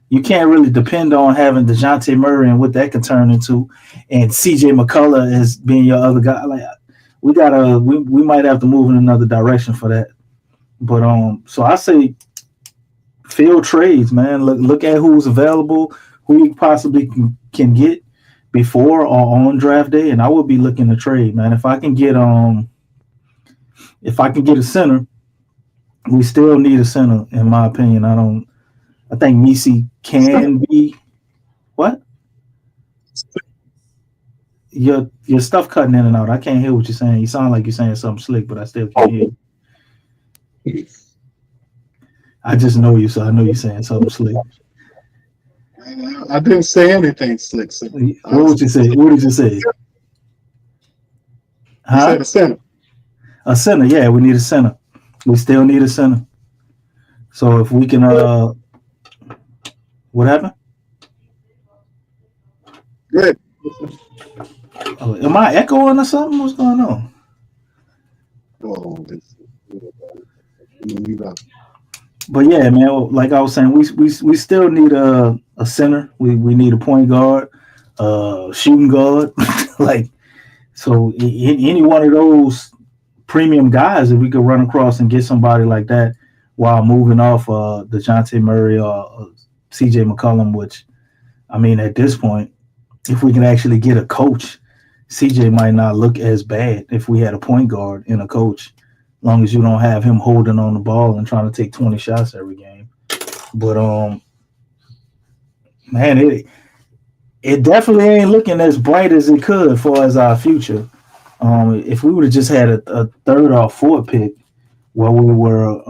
You can't really depend on having DeJounte Murray and what that can turn into, and CJ McCullough as being your other guy. Like we might have to move in another direction for that. But so I say field trades, man. Look at who's available, who you possibly can get before or on draft day, and I would be looking to trade, man. If I can get a center, we still need a center, in my opinion. I think Misi can be what? Your stuff cutting in and out. I can't hear what you're saying. You sound like you're saying something slick, but I still can't hear you. I just know you, so I know you're saying something slick. I didn't say anything slick. What would you say? What did you say? Huh? You said a center. A center, yeah. We need a center. We still need a center. So if we can, what happened? Good. Oh, am I echoing or something? What's going on? But yeah, man. Like I was saying, we still need a center. We need a point guard, shooting guard. Like, so any one of those premium guys, if we could run across and get somebody like that while moving off DeJounte Murray or CJ McCollum, which, I mean, at this point, if we can actually get a coach, CJ might not look as bad if we had a point guard and a coach, as long as you don't have him holding on the ball and trying to take 20 shots every game. But, man, it definitely ain't looking as bright as it could as far as our future. If we would have just had a third or fourth pick where we were,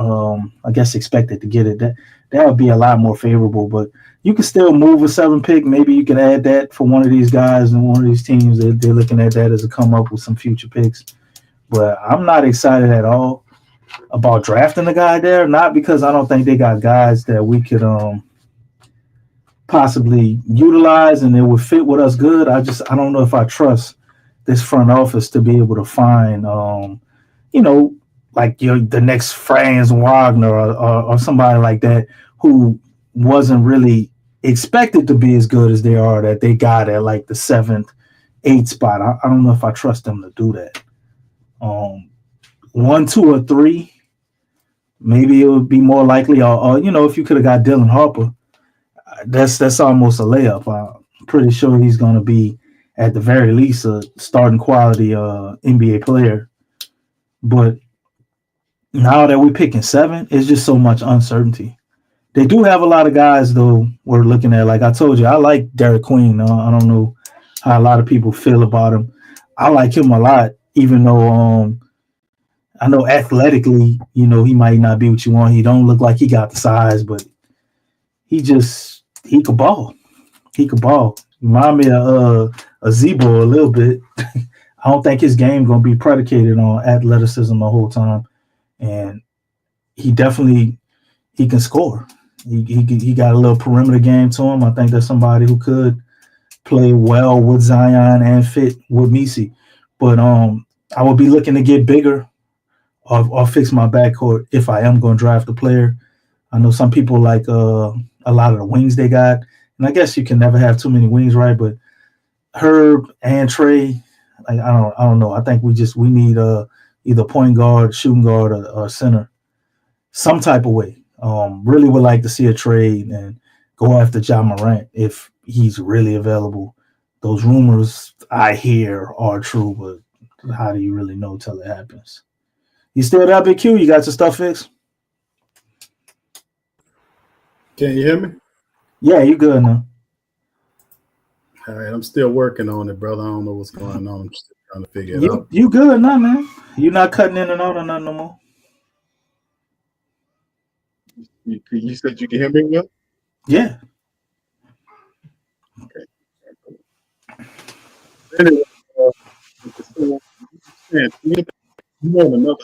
I guess, expected to get it, that would be a lot more favorable. But you can still move a 7 pick. Maybe you can add that for one of these guys and one of these teams. They're looking at that as a come up with some future picks. But I'm not excited at all about drafting a guy there, not because I don't think they got guys that we could possibly utilize and it would fit with us good. I don't know if I trust this front office to be able to find, like the next Franz Wagner or somebody like that who wasn't really expected to be as good as they are, that they got at like the 7th, 8th spot. I don't know if I trust them to do that. 1, 2, or 3, maybe it would be more likely. Or if you could have got Dylan Harper, that's almost a layup. I'm pretty sure he's going to be at the very least a starting quality NBA player. But now that we're picking 7, it's just so much uncertainty. They do have a lot of guys, though, we're looking at. Like I told you, I like Derek Queen. I don't know how a lot of people feel about him. I like him a lot, even though I know athletically, he might not be what you want. He don't look like he got the size, but he could ball. He could ball. Remind me of a Zebo a little bit. I don't think his game going to be predicated on athleticism the whole time. And he can score. He got a little perimeter game to him. I think that's somebody who could play well with Zion and fit with Messi. But I would be looking to get bigger or fix my backcourt if I am going to draft a player. I know some people like a lot of the wings they got. And I guess you can never have too many wings, right? But Herb and Trey, I don't know. I think we need either point guard, shooting guard, or center, some type of way. Really would like to see a trade and go after Ja Morant if he's really available. Those rumors I hear are true, but how do you really know till it happens? You still there, Big Q? You got your stuff fixed? Can you hear me? Yeah, you good now. All right, I'm still working on it, brother. I don't know what's going on. I'm still trying to figure it out. You good now, man? You not cutting in and out or nothing no more? You said you can hear me well? Yeah. Okay. Anyway, you want another.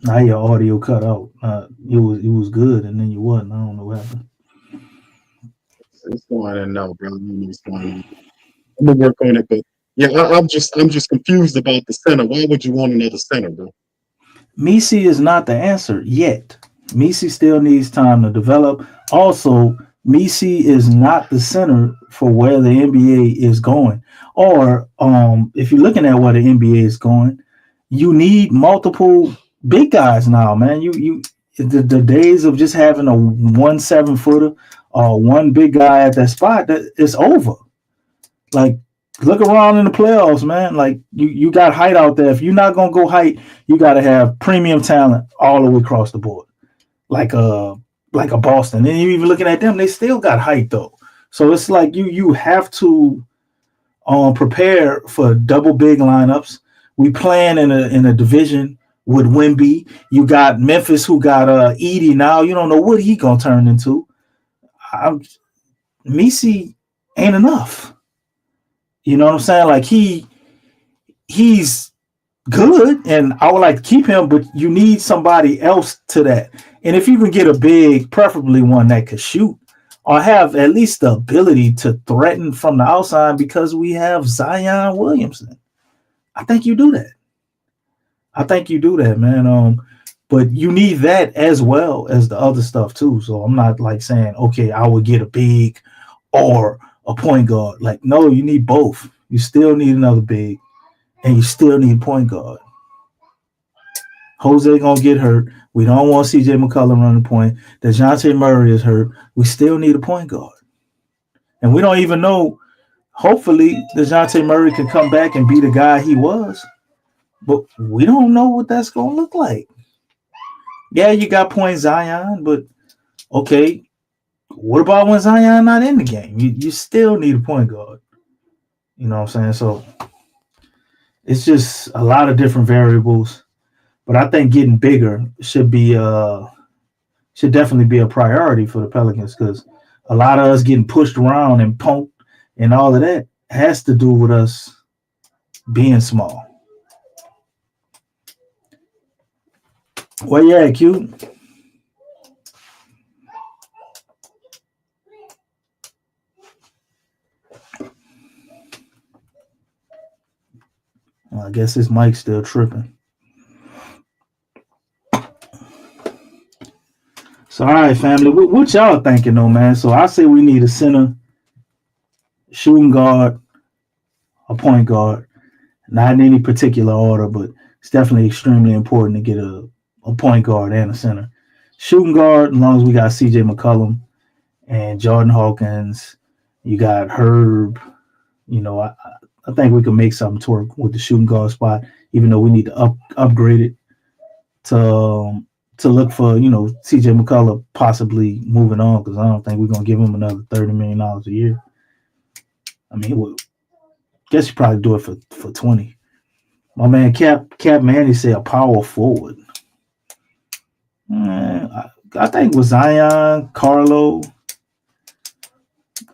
Now your audio cut out. It was good, and then you wasn't. I don't know what happened. It's going in now, brother. It's going in. I'm gonna work on it, but yeah, I'm just confused about the center. Why would you want another center, bro? Messi is not the answer yet. Messi still needs time to develop. Also, Messi is not the center for where the NBA is going. Or if you're looking at where the NBA is going, you need multiple big guys now, man. The days of just having a 1 7-footer or one big guy at that spot, it's over. Like, look around in the playoffs, man. Like, you got height out there. If you're not gonna go height, you got to have premium talent all the way across the board, like a Boston. And you even looking at them, they still got height though. So it's like you have to prepare for double big lineups. We playing in a division with Wemby. You got Memphis who got Edie now. You don't know what he gonna turn into. Messi ain't enough. You know what I'm saying? Like he's good, and I would like to keep him, but you need somebody else to that. And if you can get a big, preferably one that could shoot or have at least the ability to threaten from the outside, because we have Zion Williamson, I think you do that. Man. But you need that as well as the other stuff too. So I'm not like saying, okay, I would get a big or a point guard. Like, no, you need both. You still need another big, and you still need a point guard. Jose gonna get hurt. We don't want CJ McCollum running the point. DeJounte Murray is hurt. We still need a point guard. And we don't even know. Hopefully, DeJounte Murray can come back and be the guy he was. But we don't know what that's going to look like. Yeah, you got point Zion, but okay, what about when Zion not in the game? You still need a point guard. You know what I'm saying? So it's just a lot of different variables. But I think getting bigger should definitely be a priority for the Pelicans, because a lot of us getting pushed around and punked and all of that has to do with us being small. Well, yeah, Q. I guess his mic's still tripping. So, all right, family, what y'all thinking though, man? So I say we need a center, shooting guard, a point guard. Not in any particular order, but it's definitely extremely important to get a point guard and a center. Shooting guard, as long as we got CJ McCollum and Jordan Hawkins, you got Herb. I think we can make something to work with the shooting guard spot, even though we need to upgrade it to look for, CJ McCollum possibly moving on, because I don't think we're going to give him another $30 million a year. I mean, guess you probably do it for 20. My man Cap Manny said a power forward. I think with Zion, Carlo,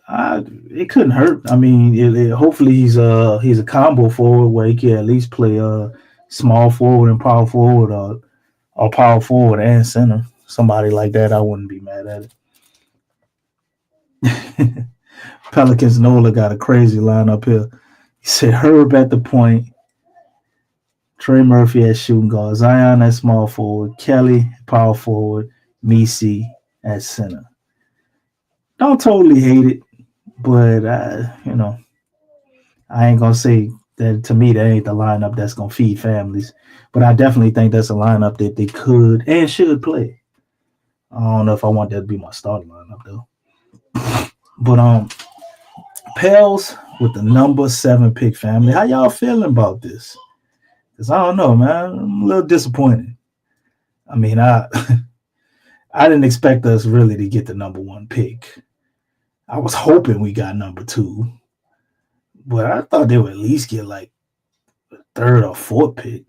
it couldn't hurt. I mean, hopefully he's a combo forward where he can at least play a small forward and power forward, or power forward and center. Somebody like that, I wouldn't be mad at it. Pelicans Nola got a crazy lineup here. He said Herb at the point, Trey Murphy at shooting guard, Zion at small forward, Kelly power forward, Misi at center. Don't totally hate it, but I ain't gonna say that. To me, that ain't the lineup that's gonna feed families. But I definitely think that's a lineup that they could and should play. I don't know if I want that to be my starting lineup though. But Pels with the number 7 pick, family. How y'all feeling about this? Because I don't know, man. I'm a little disappointed. I mean, I didn't expect us really to get the number 1 pick. I was hoping we got number 2. But I thought they would at least get like a 3rd or 4th pick.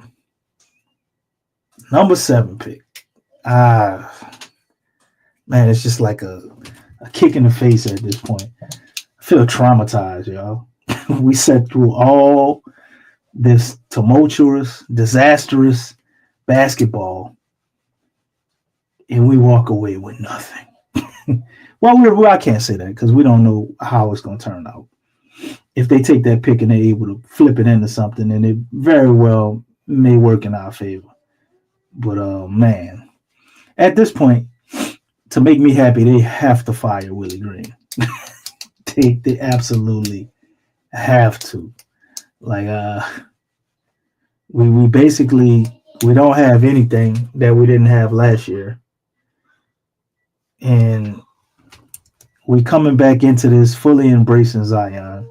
Number 7 pick. Man, it's just like a kick in the face at this point. I feel traumatized, y'all. We sat through all this tumultuous, disastrous basketball, and we walk away with nothing. Well, I can't say that because we don't know how it's going to turn out. If they take that pick and they're able to flip it into something, then it very well may work in our favor. But, man, at this point, to make me happy, they have to fire Willie Green. They absolutely have to. Like, we basically, we don't have anything that we didn't have last year. And we coming back into this fully embracing Zion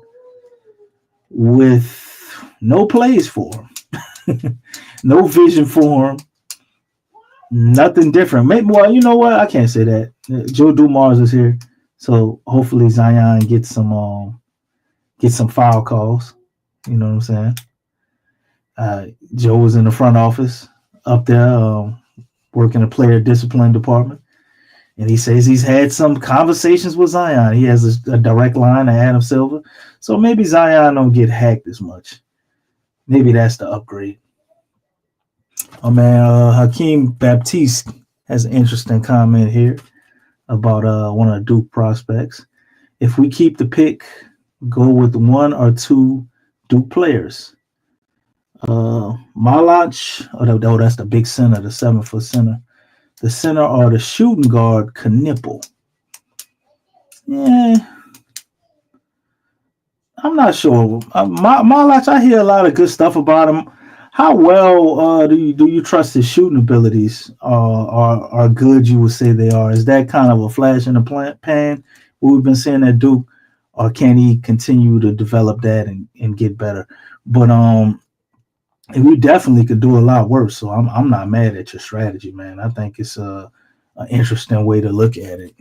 with no plays for him. No vision for him. Nothing different. Maybe, well, you know what? I can't say that. Joe Dumars is here, so hopefully Zion gets some foul calls. You know what I'm saying? Joe was in the front office up there, working the player discipline department, and he says he's had some conversations with Zion. He has a direct line to Adam Silver, so maybe Zion don't get hacked as much. Maybe that's the upgrade. Oh man, Hakeem Baptiste has an interesting comment here about one of the Duke prospects. If we keep the pick, go with 1 or 2 Duke players. Malach, that's the big center, the 7-foot center. The center or the shooting guard, Knipple. Yeah, I'm not sure. Malach, I hear a lot of good stuff about him. How well do you trust his shooting abilities? Are good? You would say they are. Is that kind of a flash in the pan? What we've been seeing at Duke, or can he continue to develop that and get better? But we definitely could do a lot worse. So I'm not mad at your strategy, man. I think it's an interesting way to look at it.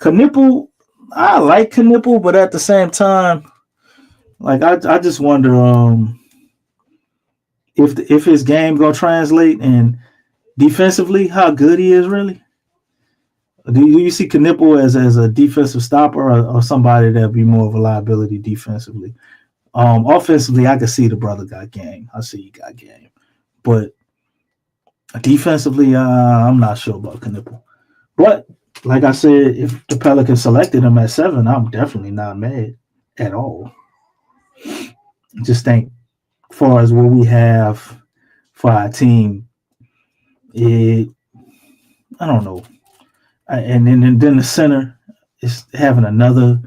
Knipple, I like Knipple, but at the same time, like I just wonder if his game gonna translate, and defensively how good he is really. Do you see Knipple as a defensive stopper or somebody that'd be more of a liability defensively? Offensively, I can see the brother got game. I see he got game, but defensively, I'm not sure about Knipple. But like I said, if the Pelicans selected him at 7, I'm definitely not mad at all. Just think far as what we have for our team, I don't know. And then the center is having another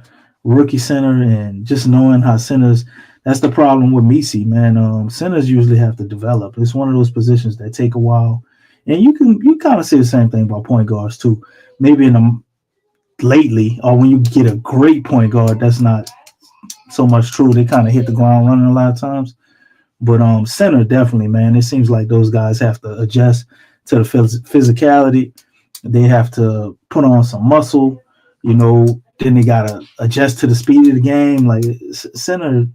rookie center, and just knowing how centers. That's the problem with Messi, man. Centers usually have to develop. It's one of those positions that take a while, and you kind of say the same thing about point guards too. Maybe lately, or when you get a great point guard, that's not so much true. They kind of hit the ground running a lot of times. But center definitely, man. It seems like those guys have to adjust to the physicality. They have to put on some muscle, Then they gotta adjust to the speed of the game. Like center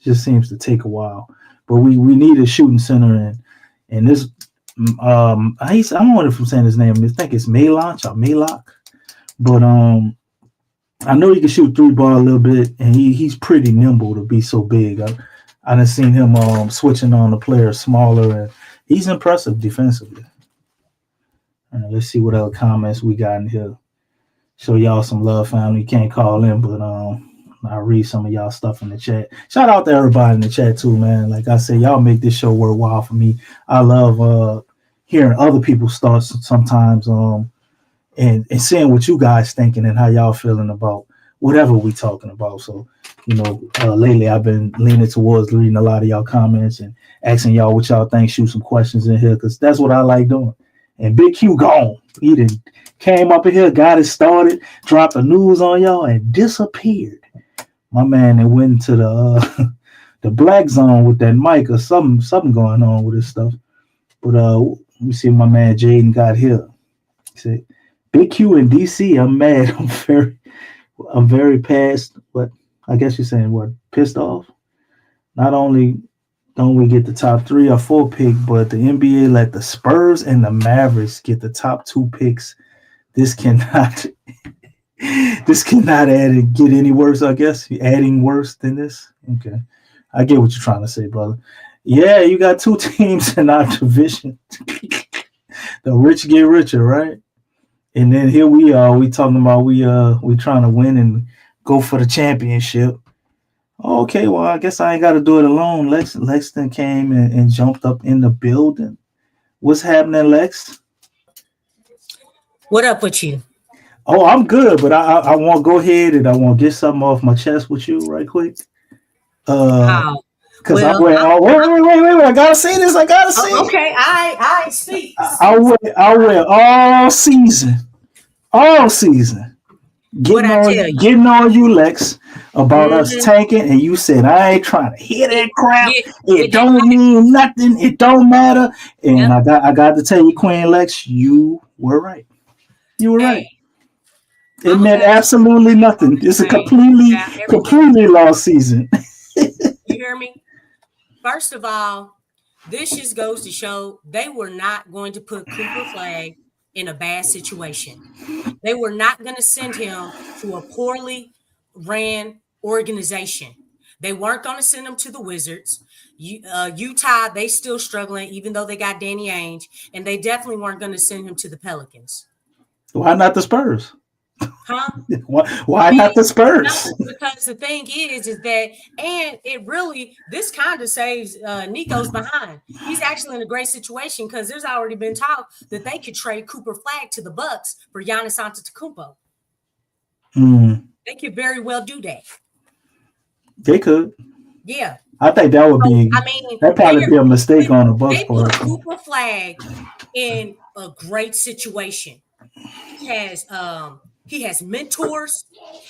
just seems to take a while. But we need a shooting center, and this I don't know if I'm saying his name. I think it's Malak. But I know he can shoot 3-ball a little bit, and he's pretty nimble to be so big. I done seen him switching on the players smaller, and he's impressive defensively. All right, let's see what other comments we got in here. Show y'all some love, family. You can't call in, but I'll read some of y'all stuff in the chat. Shout out to everybody in the chat too, man. Like I said, y'all make this show worthwhile for me. I love hearing other people's thoughts sometimes, and seeing what you guys thinking and how y'all feeling about whatever we talking about. So, lately I've been leaning towards reading a lot of y'all comments and asking y'all what y'all think, shoot some questions in here, because that's what I like doing. And Big Q gone. He done came up in here, got it started, dropped the news on y'all, and disappeared. My man that went to the black zone with that mic or something going on with this stuff. But let me see what my man Jaden got here. He said, Big Q in DC, I'm mad. I'm very past, but I guess you're saying what, pissed off? Not only don't we get the top 3 or 4 pick, but the NBA let the Spurs and the Mavericks get the top 2 picks. This cannot get any worse, I guess. Adding worse than this. Okay. I get what you're trying to say, brother. Yeah, you got 2 teams in our division. The rich get richer, right? And then here we are. We talking about we trying to win and go for the championship. Okay, well, I guess I ain't got to do it alone. Lexxah came and jumped up in the building. What's happening, Lex? What up with you? Oh, I'm good, but I want to go ahead and I want to get something off my chest with you right quick. Because wait, I gotta say this. Okay, I speak. I went all season, getting on you, Lex, about us tanking, and you said I ain't trying to hear that crap. It don't mean nothing. It don't matter. And I got to tell you, Queen Lex, you were right. You were right. It meant absolutely nothing. It's a completely lost season. You hear me? First of all, this just goes to show they were not going to put Cooper Flag in a bad situation. They were not going to send him to a poorly ran organization. They weren't going to send him to the Wizards. Utah, they still struggling, even though they got Danny Ainge, and they definitely weren't going to send him to the Pelicans. Why not the Spurs? Huh? Why not the Spurs? No, because the thing is that, and it really, this kind of saves Nico's behind. He's actually in a great situation because there's already been talk that they could trade Cooper Flag to the Bucks for Giannis Antetokounmpo. They could very well do that. They could. Yeah. I think that would be. I mean, that'd probably be a mistake on the Bucks part. They put Cooper Flag in a great situation. He has mentors.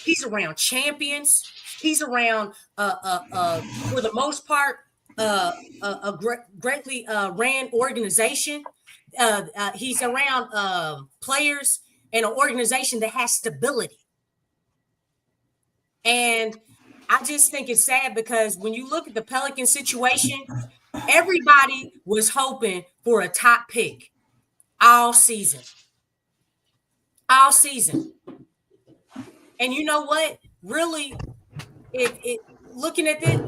He's around champions. He's around for the most part a greatly ran organization. He's around players and an organization that has stability. And I just think it's sad because when you look at the Pelican situation, everybody was hoping for a top pick all season. And you know what? Really, it looking at this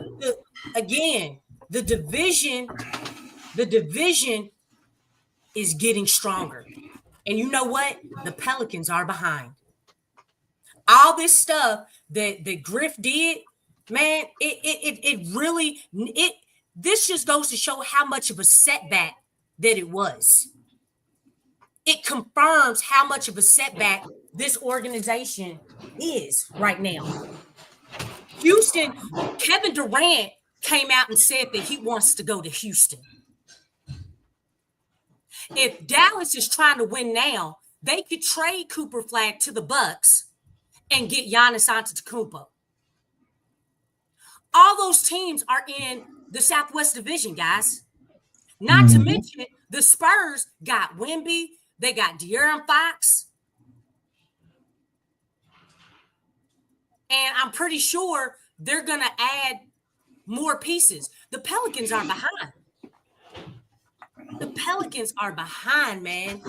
again, the division is getting stronger. And you know what? The Pelicans are behind. All this stuff that Griff did, man, it really this just goes to show how much of a setback that it was. It confirms how much of a setback this organization is right now. Houston, Kevin Durant came out and said that he wants to go to Houston. If Dallas is trying to win now, they could trade Cooper Flag to the Bucks and get Giannis Antetokounmpo. All those teams are in the Southwest Division, guys. Not to mention the Spurs got Wemby, they got De'Aaron Fox, and I'm pretty sure they're going to add more pieces. The Pelicans are behind. The Pelicans are behind, man.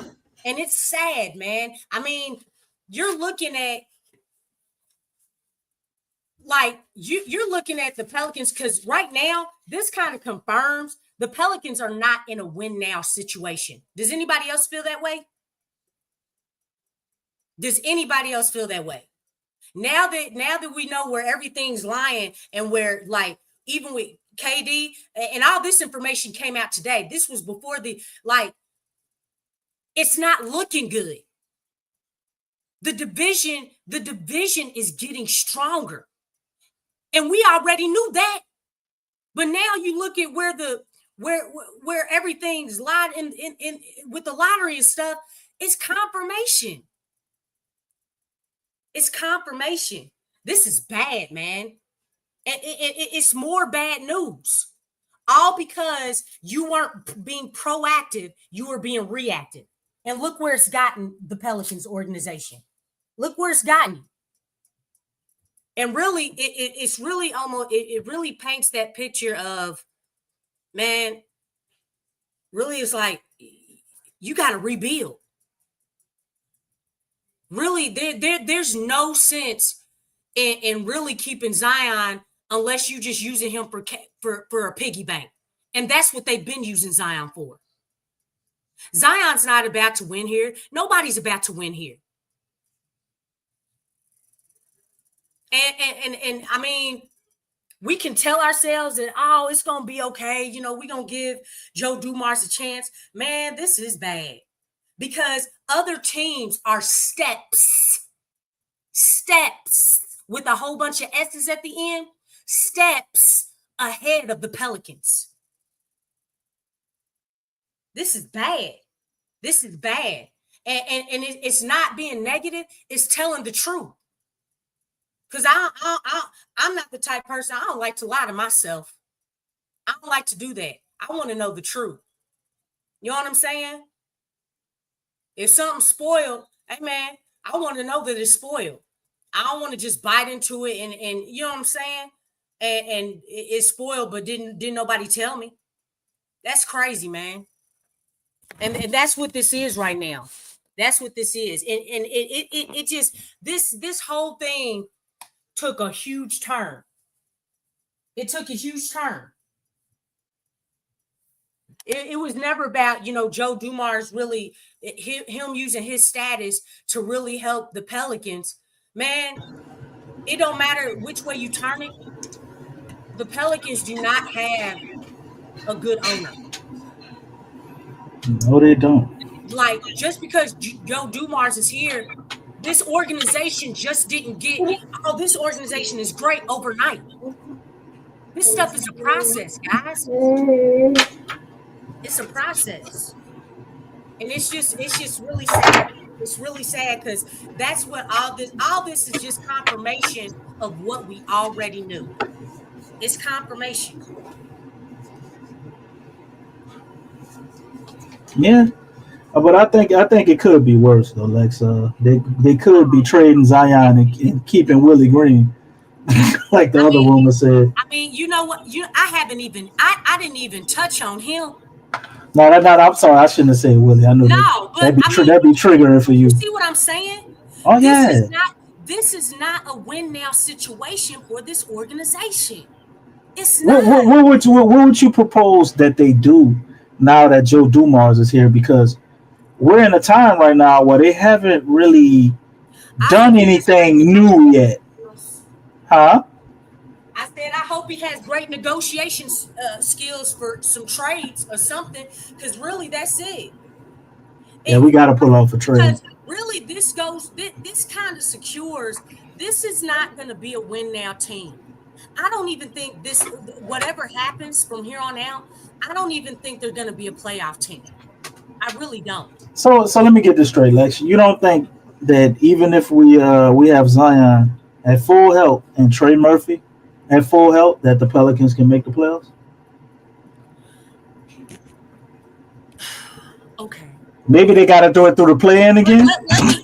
And it's sad, man. I mean, you're looking at you're looking at the Pelicans because right now, this kind of confirms the Pelicans are not in a win now situation. Does anybody else feel that way? Does anybody else feel that way? Now that we know where everything's lying and where even with KD and all this information came out today, this was before it's not looking good. The division is getting stronger. And we already knew that. But now you look at where everything's lied in with the lottery and stuff, it's confirmation. It's confirmation. This is bad, man. It's more bad news. All because you weren't being proactive, you were being reactive. And look where it's gotten the Pelicans organization. Look where it's gotten you. And really, it's really almost, it really paints that picture of, man, really it's like, you got to rebuild. Really, there's no sense in really keeping Zion unless you just using him for a piggy bank. And that's what they've been using Zion for. Zion's not about to win here. Nobody's about to win here. And I mean, we can tell ourselves that, oh, it's going to be okay. You know, we're going to give Joe Dumars a chance. Man, this is bad because other teams are steps with a whole bunch of S's at the end, steps ahead of the Pelicans. This is bad. This is bad. And it's not being negative. It's telling the truth. Because I'm not the type of person, I don't like to lie to myself. I don't like to do that. I want to know the truth. You know what I'm saying? If something's spoiled, hey, man, I want to know that it's spoiled. I don't want to just bite into it and you know what I'm saying? And it's spoiled, but didn't nobody tell me. That's crazy, man. And that's what this is right now. That's what this is. And it just, this whole thing took a huge turn. It took a huge turn. It was never about, you know, Joe Dumars really, him using his status to really help the Pelicans. Man, it don't matter which way you turn it. The Pelicans do not have a good owner. No, they don't. Like, just because Joe Dumars is here, this organization just didn't get, oh, this organization is great overnight. This stuff is a process, guys. It's a process. And it's just really sad. It's really sad because that's what all this is just confirmation of what we already knew. It's confirmation. Yeah. But I think it could be worse though, Lexxah. They could be trading Zion and keeping Willie Green, like the other rumor said. I mean, you know what? I didn't even touch on him. No, I'm sorry. I shouldn't have said Willie. I know that'd be triggering for you. You see what I'm saying? Oh yeah. This is not a win now situation for this organization. It's not. What would you propose that they do now that Joe Dumars is here? Because we're in a time right now where they haven't really done anything new yet. Huh? I said I hope he has great negotiation skills for some trades or something, because really that's it. Yeah, we got to pull off a trade. Because really, this kind of secures. This is not going to be a win now team. I don't even think this. Whatever happens from here on out, I don't even think they're going to be a playoff team. I really don't. So let me get this straight, Lex. You don't think that even if we have Zion at full health and Trey Murphy at full health, that the Pelicans can make the playoffs? Okay. Maybe they got to do it through the play-in again.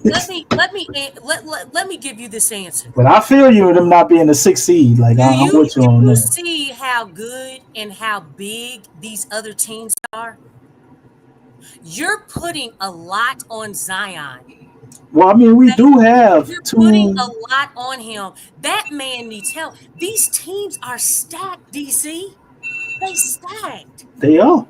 Let me give you this answer. But I feel you with them not being the 6th seed. Like I'm with you on that. You see how good and how big these other teams are? You're putting a lot on Zion. Well, I mean, we do have You're two. putting a lot on him. That man needs help. These teams are stacked, DC. They stacked. They are.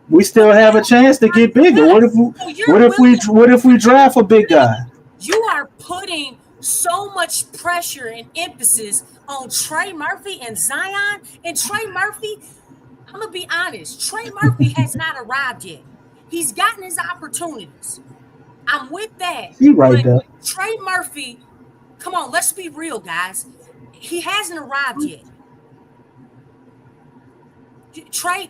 We still have a chance to get bigger. What if we draft a big guy? You are putting so much pressure and emphasis on Trey Murphy and Zion. And Trey Murphy, I'm gonna be honest, Trey Murphy has not arrived yet. He's gotten his opportunities. I'm with that. He right there. Trey Murphy, come on, let's be real, guys. He hasn't arrived yet. Trey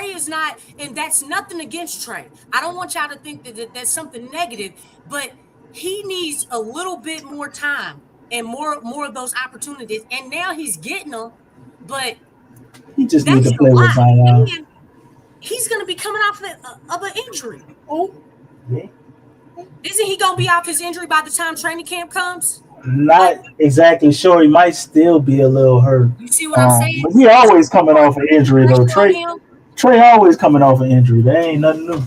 is not, and that's nothing against Trey. I don't want y'all to think that that's something negative, but he needs a little bit more time and more of those opportunities. And now he's getting them, but he just needs to play with Zion. And he's going to be coming off of an injury. Yeah. Isn't he going to be off his injury by the time training camp comes? Not exactly sure. He might still be a little hurt. You see what I'm saying? But he always coming off an injury, though. Trey always coming off an injury. That ain't nothing new.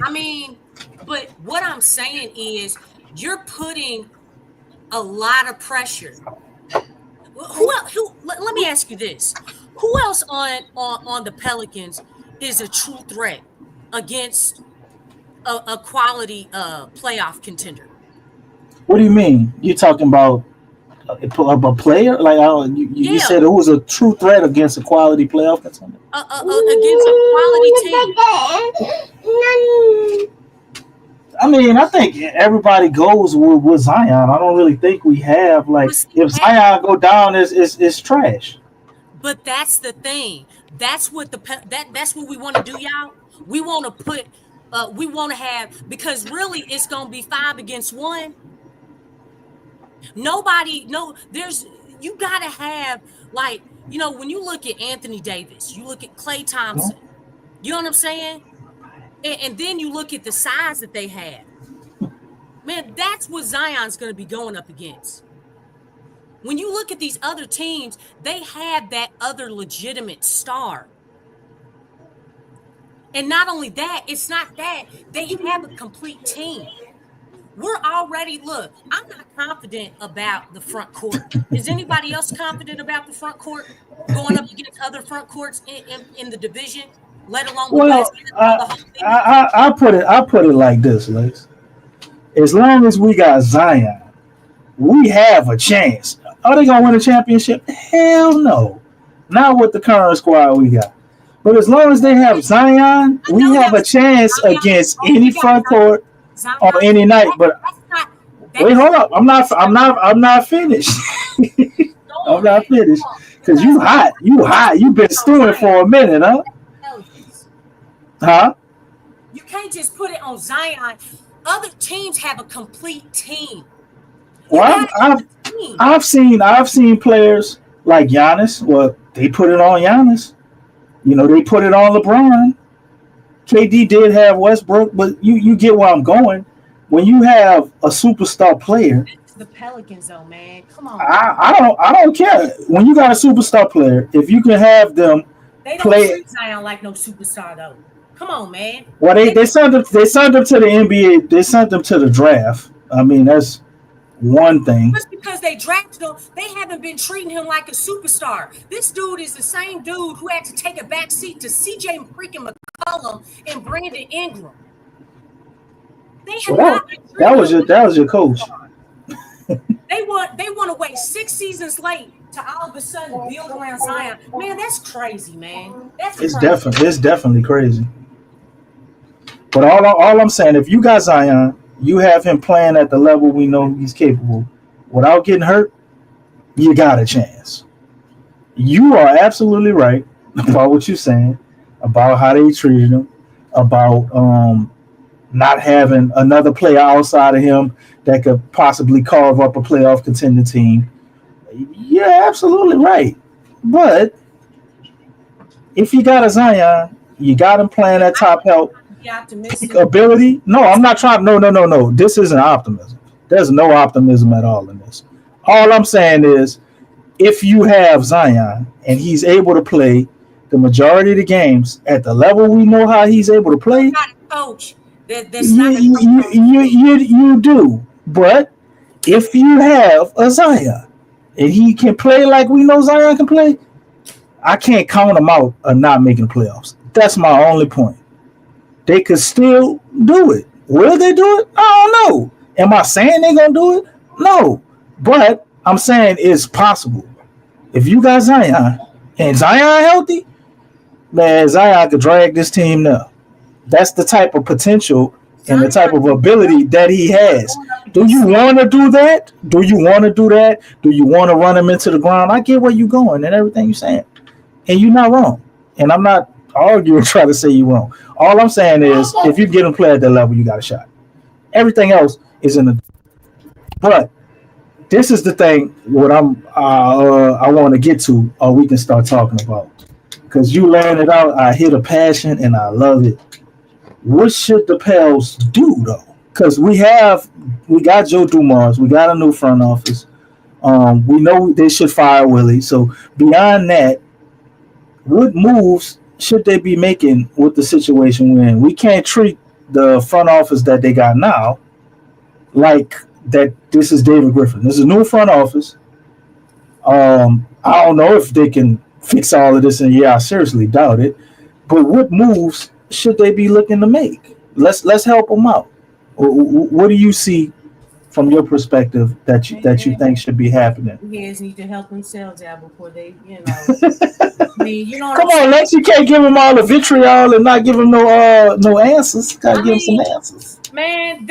I mean, but what I'm saying is you're putting a lot of pressure. Let me ask you this. Who else on the Pelicans is a true threat against a quality playoff contender? What do you mean? You talking about a player? Like you said, who was a true threat against a quality playoff contender? Against a quality team. I mean, I think everybody goes with Zion. I don't really think we have if Zion go down, it's trash. But that's the thing. That's what that's what we want to do, y'all. We want to put. We want to have, because really it's gonna be 5 against 1. You gotta have, when you look at Anthony Davis, you look at Klay Thompson, you know what I'm saying? And then you look at the size that they have. Man, that's what Zion's gonna be going up against. When you look at these other teams, they have that other legitimate star. And not only that, it's not that. They have a complete team. We're already, I'm not confident about the front court. Is anybody else confident about the front court going up against other front courts in the division, let alone the West? I put it like this, Lex. As long as we got Zion, we have a chance. Are they going to win a championship? Hell no. Not with the current squad we got. But as long as they have Zion, we have a chance against any front court on any night. But wait, hold up. I'm not finished. I'm not finished. Because you hot. You've been stewing for a minute, huh? Huh? You can't just put it on Zion. Other teams have a complete team. Well, I've seen players like Giannis. Well, they put it on Giannis. They put it on LeBron. KD did have Westbrook, but you get where I'm going. When you have a superstar player, it's the Pelicans, though, man. Come on. I don't care. When you got a superstar player, if you can have them they don't treat Zion like no superstar, though. Come on, man. Well, they sent them to the NBA. They sent them to the draft. I mean, that's one thing. Just because they drafted him, they haven't been treating him like a superstar. This dude is the same dude who had to take a back seat to CJ freaking McCollum and Brandon Ingram. That was your coach. They want to wait 6 seasons late to all of a sudden build around Zion. Man, that's crazy, man. It's definitely crazy. But all I'm saying, if you got Zion, you have him playing at the level we know he's capable without getting hurt, you got a chance. You are absolutely right about what you're saying, about how they treated him, about not having another player outside of him that could possibly carve up a playoff contending team. You're absolutely right. But if you got a Zion, you got him playing at top help ability. No, I'm not trying. No. This isn't optimism. There's no optimism at all in this. All I'm saying is, if you have Zion and he's able to play the majority of the games at the level we know how he's able to play, not a coach. You do. But if you have a Zion and he can play like we know Zion can play, I can't count him out of not making the playoffs. That's my only point. They could still do it. Will they do it? I don't know. Am I saying they're going to do it? No. But I'm saying it's possible. If you got Zion and Zion healthy, man, Zion could drag this team now. That's the type of potential and the type of ability that he has. Do you want to do that? Do you want to run him into the ground? I get where you're going and everything you're saying. And you're not wrong. And I'm not arguing trying to say you're wrong. All I'm saying is if you get him play at that level, you got a shot. Everything else is in the. But this is the thing what I want to get to, or we can start talking about. Because you laying it out, I hear the passion and I love it. What should the Pels do though? Because we got Joe Dumars, we got a new front office. We know they should fire Willie. So beyond that, what moves should they be making with the situation we're in? We can't treat the front office that they got now like that. This is David Griffin. This is a new front office. I don't know if they can fix all of this in a year. I seriously doubt it. But what moves should they be looking to make? Let's help them out. What do you see from your perspective that you think should be happening? You guys need to help themselves out before they, Come on, Lex, you can't give them all the vitriol and not give them no answers. Gotta give them some answers. Man,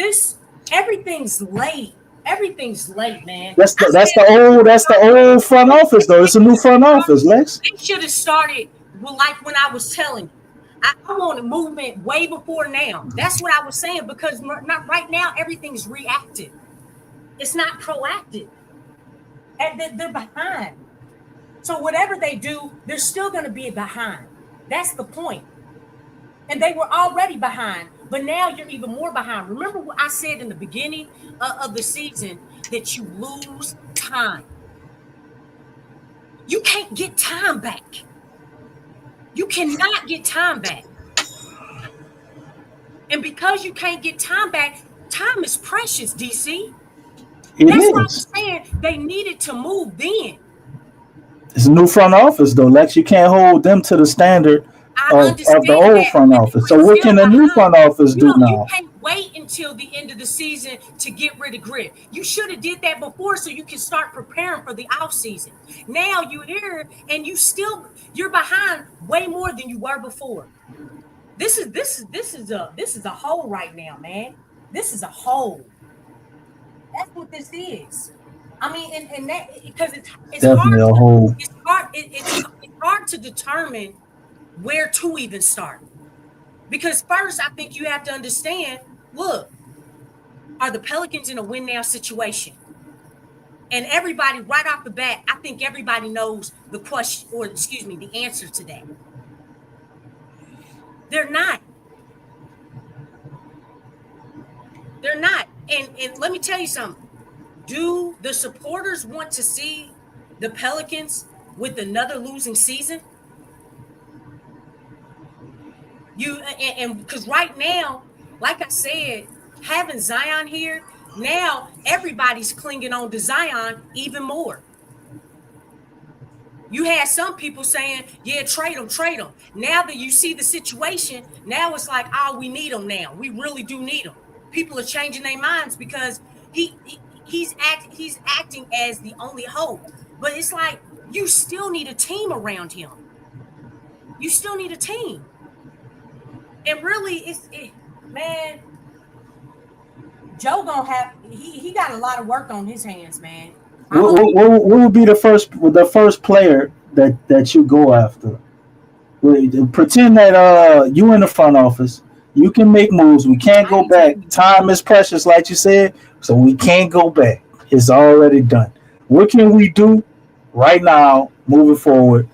everything's late. Everything's late, man. That's the old front office though. It's a new front office, Lex. They should have started like when I was telling you. I want a movement way before now. That's what I was saying, because not right now everything's reactive. It's not proactive. And they're behind. So whatever they do, they're still going to be behind. That's the point. And they were already behind, but now you're even more behind. Remember what I said in the beginning of the season, that you lose time. You can't get time back. You cannot get time back. And because you can't get time back, time is precious, DC. That's what I'm saying. They needed to move then. It's a new front office, though, Lex. You can't hold them to the standard of the old front office. So what can the new front office do now? You can't wait until the end of the season to get rid of Griff. You should have did that before so you can start preparing for the off season. Now you're here and you're behind way more than you were before. This is a hole right now, man. This is a hole. That's what this is. I mean, and that, because it's definitely hard. A hole. It's hard. It's hard to determine where to even start. Because first, I think you have to understand. Look, are the Pelicans in a win now situation? And everybody, right off the bat, I think everybody knows the answer to that. They're not. They're not. And let me tell you something. Do the supporters want to see the Pelicans with another losing season? And because right now, like I said, having Zion here, now everybody's clinging on to Zion even more. You had some people saying, yeah, trade him. Now that you see the situation, now it's like, oh, we need him now. We really do need him. People are changing their minds because he's acting as the only hope. But it's like, you still need a team around him. You still need a team. And really, man, Joe gonna have he got a lot of work on his hands, man. What would be the first player that you go after? Pretend that you in the front office. You can make moves. We can't go back. Time is precious, like you said, so we can't go back. It's already done. What can we do right now, moving forward,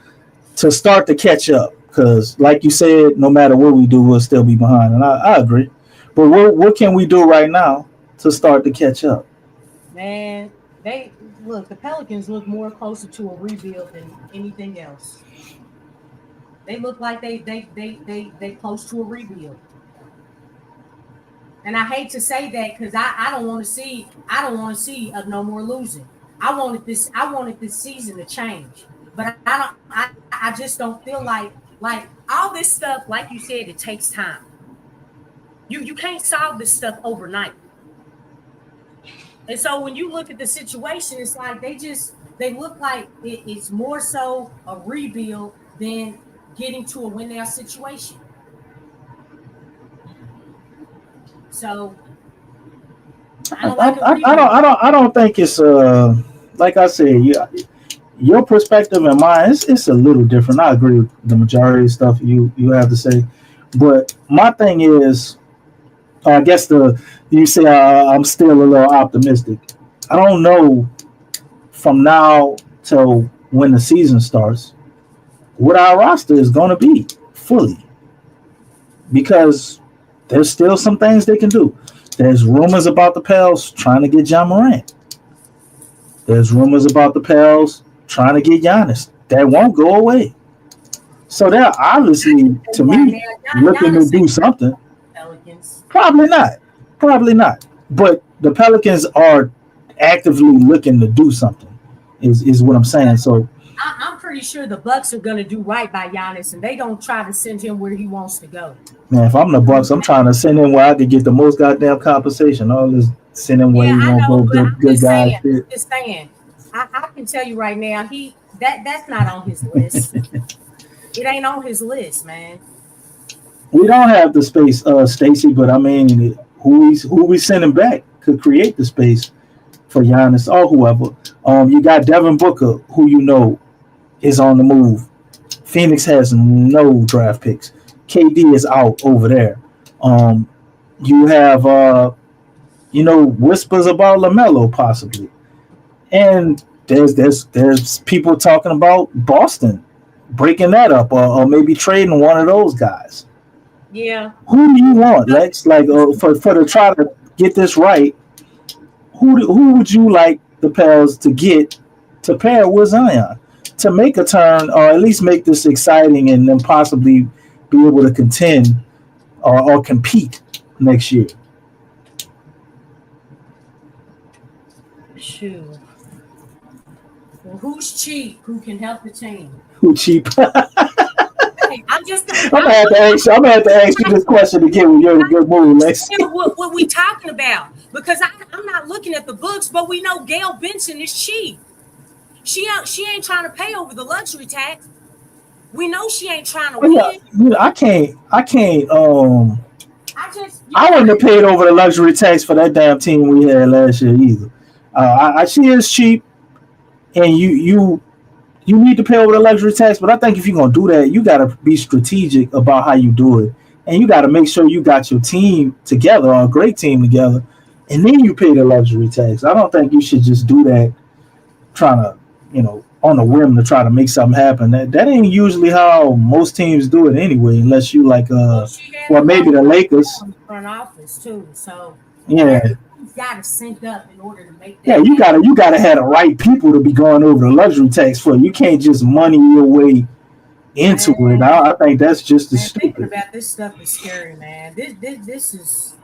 to start to catch up? Because, like you said, no matter what we do, we'll still be behind, and I agree. But what can we do right now to start to catch up? Man, the Pelicans look more closer to a rebuild than anything else. They look like they close to a rebuild. And I hate to say that because I don't want to see no more losing. I wanted this season to change. But I just don't feel like all this stuff, like you said, it takes time. You can't solve this stuff overnight. And so when you look at the situation, it's like they look like it's more so a rebuild than getting to a win now situation. So I don't think it's like I said, your perspective and mine it's a little different. I agree with the majority of stuff you have to say, but my thing is, I guess you say I'm still a little optimistic. I don't know from now till when the season starts what our roster is going to be fully, because there's still some things they can do. There's rumors about the Pels trying to get Ja Morant. There's rumors about the Pels trying to get Giannis. That won't go away. So they're obviously, to me, looking to do something. Pelicans. Probably not. But the Pelicans are actively looking to do something, is what I'm saying. So I'm pretty sure the Bucks are going to do right by Giannis, and they don't try to send him where he wants to go. Man, if I'm the Bucks, I'm trying to send him where I could get the most goddamn compensation. All this send him where he won't go. Good guys. Just saying. I can tell you right now, that's not on his list. It ain't on his list, man. We don't have the space, Stacey, but I mean, who we sending back could create the space for Giannis or whoever. You got Devin Booker, who you know is on the move. Phoenix has no draft picks. KD is out over there. You have whispers about LaMelo possibly, and there's people talking about Boston breaking that up or maybe trading one of those guys. Yeah. Who do you want, Lex? Like for to try to get this right, who would you like the Pels to get to pair with Zion to make a turn or at least make this exciting and then possibly be able to contend or compete next year? Shoot. Well, who's cheap? Who can help the team? Who cheap? I'm gonna have to ask you this question again with your move, Lex. What we talking about? Because I'm not looking at the books, but we know Gail Benson is cheap. She ain't trying to pay over the luxury tax. We know she ain't trying to win. I can't. I wouldn't have paid over the luxury tax for that damn team we had last year either. She is cheap, and you need to pay over the luxury tax. But I think if you're gonna do that, you gotta be strategic about how you do it, and you gotta make sure you got your team together, or a great team together, and then you pay the luxury tax. I don't think you should just do that, trying to, on a whim to try to make something happen. That ain't usually how most teams do it anyway, unless you like maybe the Lakers. Front office too, so yeah. You gotta sync up in order to make that. Yeah, you gotta have the right people to be going over the luxury tax for. You can't just money your way into it. I think that's just as stupid. Thinking about this stuff is scary, man. This is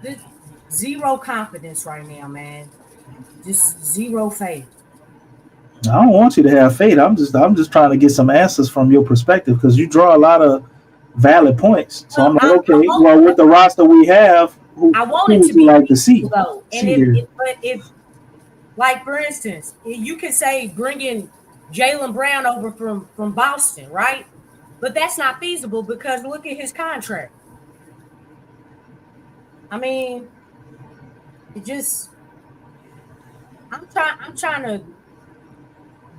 zero confidence right now, man. Just zero faith. I don't want you to have faith. I'm just trying to get some answers from your perspective because you draw a lot of valid points. So I'm like, okay, well, with the roster we have, who would you like to see? Low. And if, like for instance, you can say bring in Jaylen Brown over from Boston, right? But that's not feasible because look at his contract. I mean, it just I'm trying to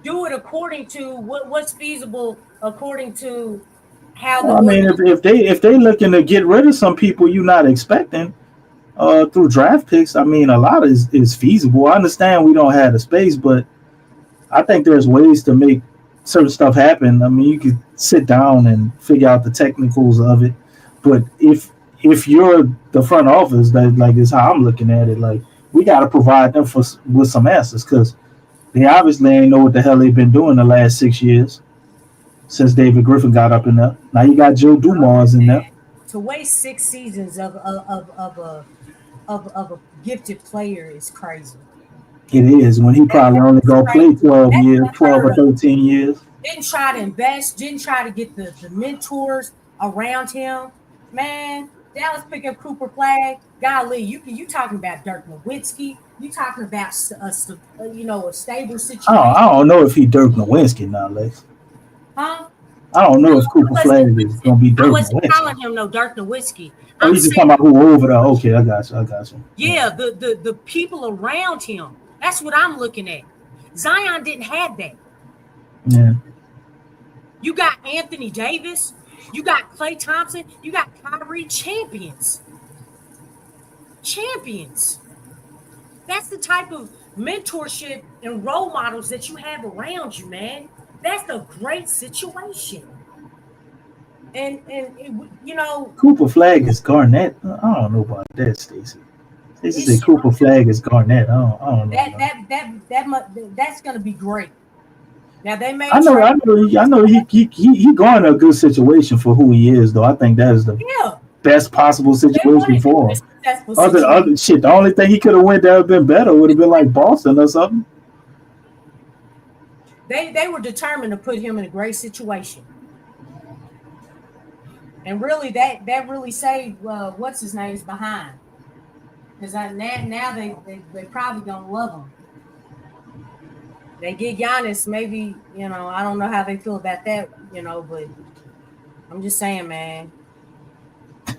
do it according to what's feasible according to how the I mean, if they looking to get rid of some people you're not expecting through draft picks, I mean, a lot is feasible. I understand we don't have the space, but I think there's ways to make certain stuff happen. I mean, you could sit down and figure out the technicals of it, but if you're the front office, that like is how I'm looking at it. Like we got to provide them with some answers because they obviously ain't know what the hell they've been doing the last 6 years since David Griffin got up in there. Now you got Joe Dumars in there. To waste 6 seasons of a gifted player is crazy. It is when he probably only go play 12 or 13 years. Didn't try to invest, didn't try to get the mentors around him. Man, Dallas pick up Cooper Flag. Golly, you talking about Dirk Nowitzki. You talking about a stable situation. I don't know if he Dirk Nowitzki now, Lex. Huh? I don't know if Cooper Flag is going to be Dirk Nowitzki. I wasn't calling him no Dirk Nowitzki. Oh, you just talking about who over there. Okay, I got you. Yeah, the people around him. That's what I'm looking at. Zion didn't have that. Yeah. You got Anthony Davis. You got Klay Thompson. You got Kyrie. Champions. That's the type of mentorship and role models that you have around you, man. That's a great situation. And Cooper Flag is Garnett. I don't know about that, Stacey. Stacey said Cooper Flag is Garnett. I don't know. That's gonna be great. Now they may. I know he going to a good situation for who he is, though. I think that is the best possible situation for him. Other shit. The only thing he could have went that would have been better would have been like Boston or something. They were determined to put him in a great situation, and really that really saved what's his name's behind, because now they probably gonna love him. They get Giannis, maybe, I don't know how they feel about that, but I'm just saying, man.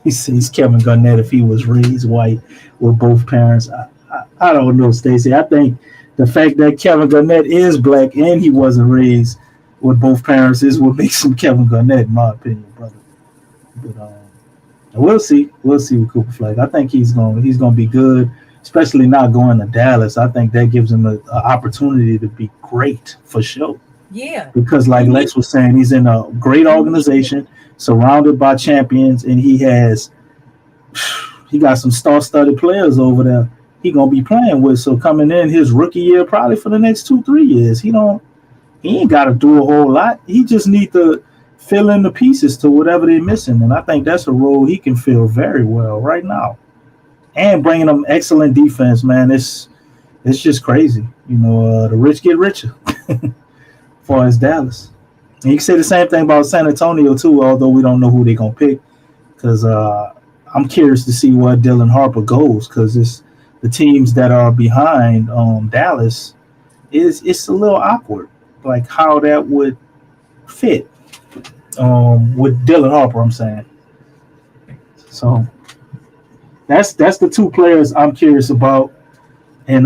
He sees Kevin Garnett if he was raised white with both parents. I don't know, Stacey. I think the fact that Kevin Garnett is black and he wasn't raised with both parents is what makes him Kevin Garnett, in my opinion, brother. But we'll see. We'll see with Cooper Flag. I think he's gonna be good. Especially not going to Dallas, I think that gives him an opportunity to be great for sure. Yeah. Because like Lex was saying, he's in a great organization, surrounded by champions, and he got some star-studded players over there he gonna be playing with. So coming in his rookie year, probably for the next 2-3 years, he ain't got to do a whole lot. He just need to fill in the pieces to whatever they're missing, and I think that's a role he can fill very well right now. And bringing them excellent defense, man, it's just crazy. The rich get richer as far as Dallas. And you can say the same thing about San Antonio, too, although we don't know who they're going to pick. Because I'm curious to see where Dylan Harper goes, because it's the teams that are behind Dallas, it's a little awkward, like how that would fit with Dylan Harper, I'm saying. So that's the two players I'm curious about. And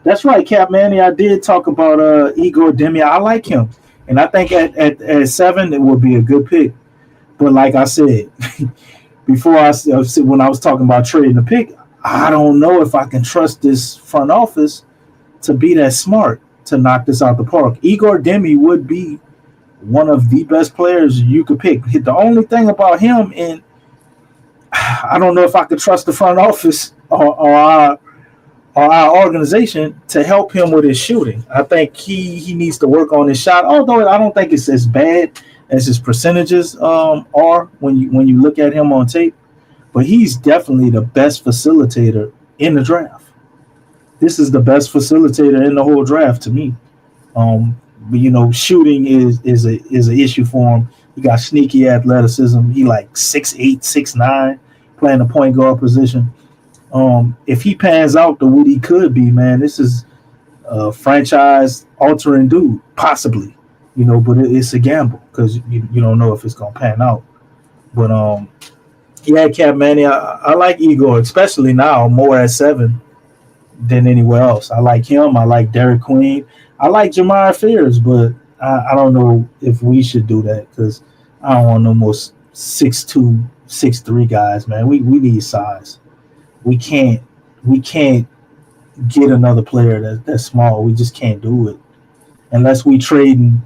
that's right, Cap Manny. I did talk about Igor Demian. I like him. And I think at 7 it would be a good pick. But like I said, before when I was talking about trading the pick, I don't know if I can trust this front office to be that smart to knock this out the park. Igor Demian would be one of the best players you could pick. The only thing about him, and I don't know if I could trust the front office or our organization to help him with his shooting. I think he needs to work on his shot, although I don't think it's as bad as his percentages are when you look at him on tape. But he's definitely the best facilitator in the draft. This is the best facilitator in the whole draft to me. But, shooting is an issue for him. He got sneaky athleticism. He like 6'8", 6'9", playing the point guard position. If he pans out to what he could be, man, this is franchise altering dude, possibly, but it's a gamble because you don't know if it's gonna pan out. But yeah, Cap Manny, I like Igor, especially now more at 7 than anywhere else. I like him. I like Derek Queen. I like Jamar Fears, but I don't know if we should do that because I don't want no more 6'2", 6'3" guys, man. We need size. We can't get another player that's small. We just can't do it unless we trading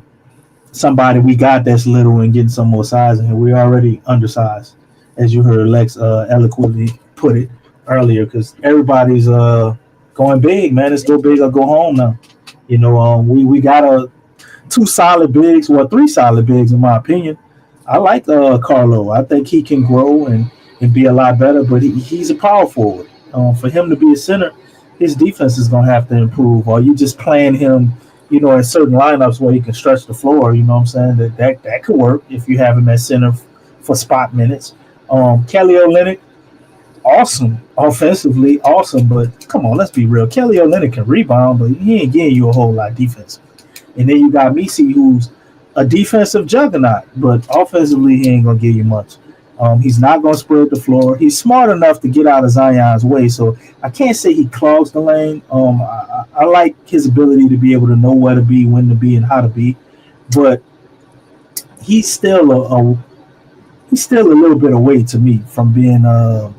somebody we got that's little and getting some more size in here. We're already undersized, as you heard Lex eloquently put it earlier, because everybody's going big, man. It's go big or go home now. We got two solid bigs, well, three solid bigs in my opinion. I like Carlo. I think he can grow and be a lot better, but he's a power forward. For him to be a center, his defense is gonna have to improve. Or you just playing him, in certain lineups where he can stretch the floor. You know what I'm saying? That could work if you have him at center for spot minutes. Kelly Olynyk, awesome offensively, awesome, but come on, let's be real. Kelly Olynyk can rebound, but he ain't getting you a whole lot defense. And then you got Misi, who's a defensive juggernaut, but offensively he ain't gonna give you much. He's not gonna spread the floor. He's smart enough to get out of Zion's way, so I can't say he clogs the lane. I like his ability to be able to know where to be, when to be, and how to be, but he's still a little bit away to me from being a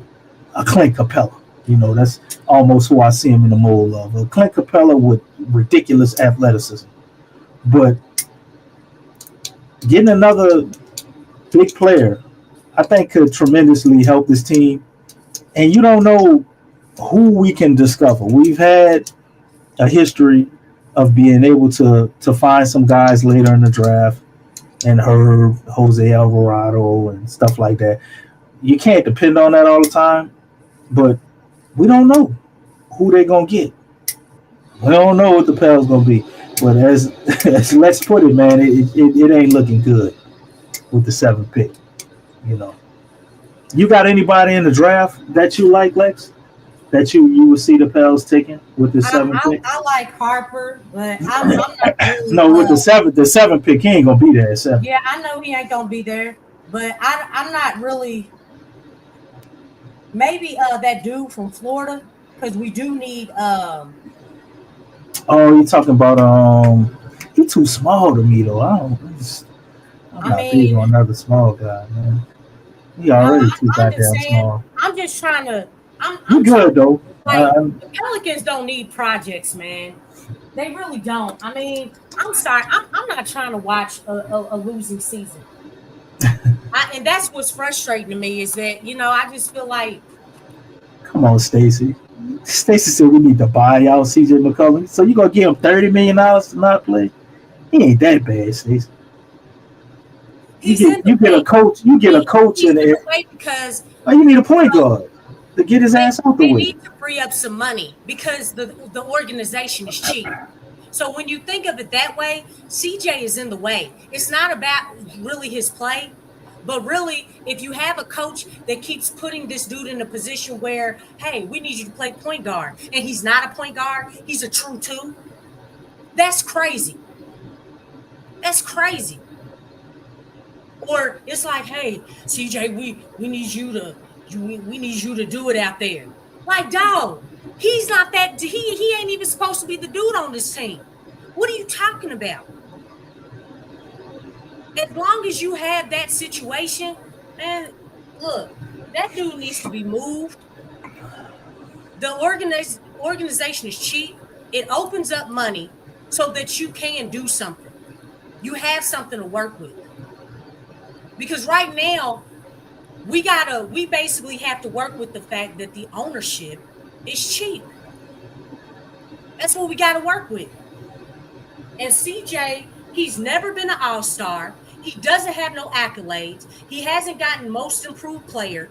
Clint Capella. That's almost who I see him in the mold of. A Clint Capella with ridiculous athleticism. But getting another big player, I think, could tremendously help this team. And you don't know who we can discover. We've had a history of being able to find some guys later in the draft, and Herb, Jose Alvarado, and stuff like that. You can't depend on that all the time, but we don't know who they're going to get. We don't know what the Pels going to be. But as let's put it, man, it ain't looking good with the 7th pick. You got anybody in the draft that you like, Lex? That you would see the Pels taking with the 7th pick? I like Harper, but I'm not really, no, with the 7th pick, he ain't gonna be there at 7. Yeah, I know he ain't gonna be there, but I'm not really. Maybe that dude from Florida, because we do need. Oh, you're talking about he's too small to me though. I'm not big on another small guy, man. He already too goddamn small. I'm just trying to. You good though? The Pelicans don't need projects, man. They really don't. I'm sorry. I'm not trying to watch a losing season. And that's what's frustrating to me is that I just feel like. Come on, Stacey. Stacey said we need to buy out CJ McCollum. So you gonna give him $30 million to not play? He ain't that bad, Stacey. You get a coach. You get a coach in there because you need a point guard to get his ass out the way. They need to free up some money because the organization is cheap. So when you think of it that way, CJ is in the way. It's not about really his play, but really if you have a coach that keeps putting this dude in a position where, hey, we need you to play point guard, and he's not a point guard, he's a true 2. That's crazy. That's crazy. Or it's like, hey, CJ, we need you to do it out there. Like, dog, he's not that. He ain't even supposed to be the dude on this team. What are you talking about? As long as you have that situation, man, look, that dude needs to be moved. The organization is cheap. It opens up money so that you can do something. You have something to work with. Because right now, we basically have to work with the fact that the ownership is cheap. That's what we got to work with. And CJ, he's never been an all-star. He doesn't have no accolades. He hasn't gotten most improved player.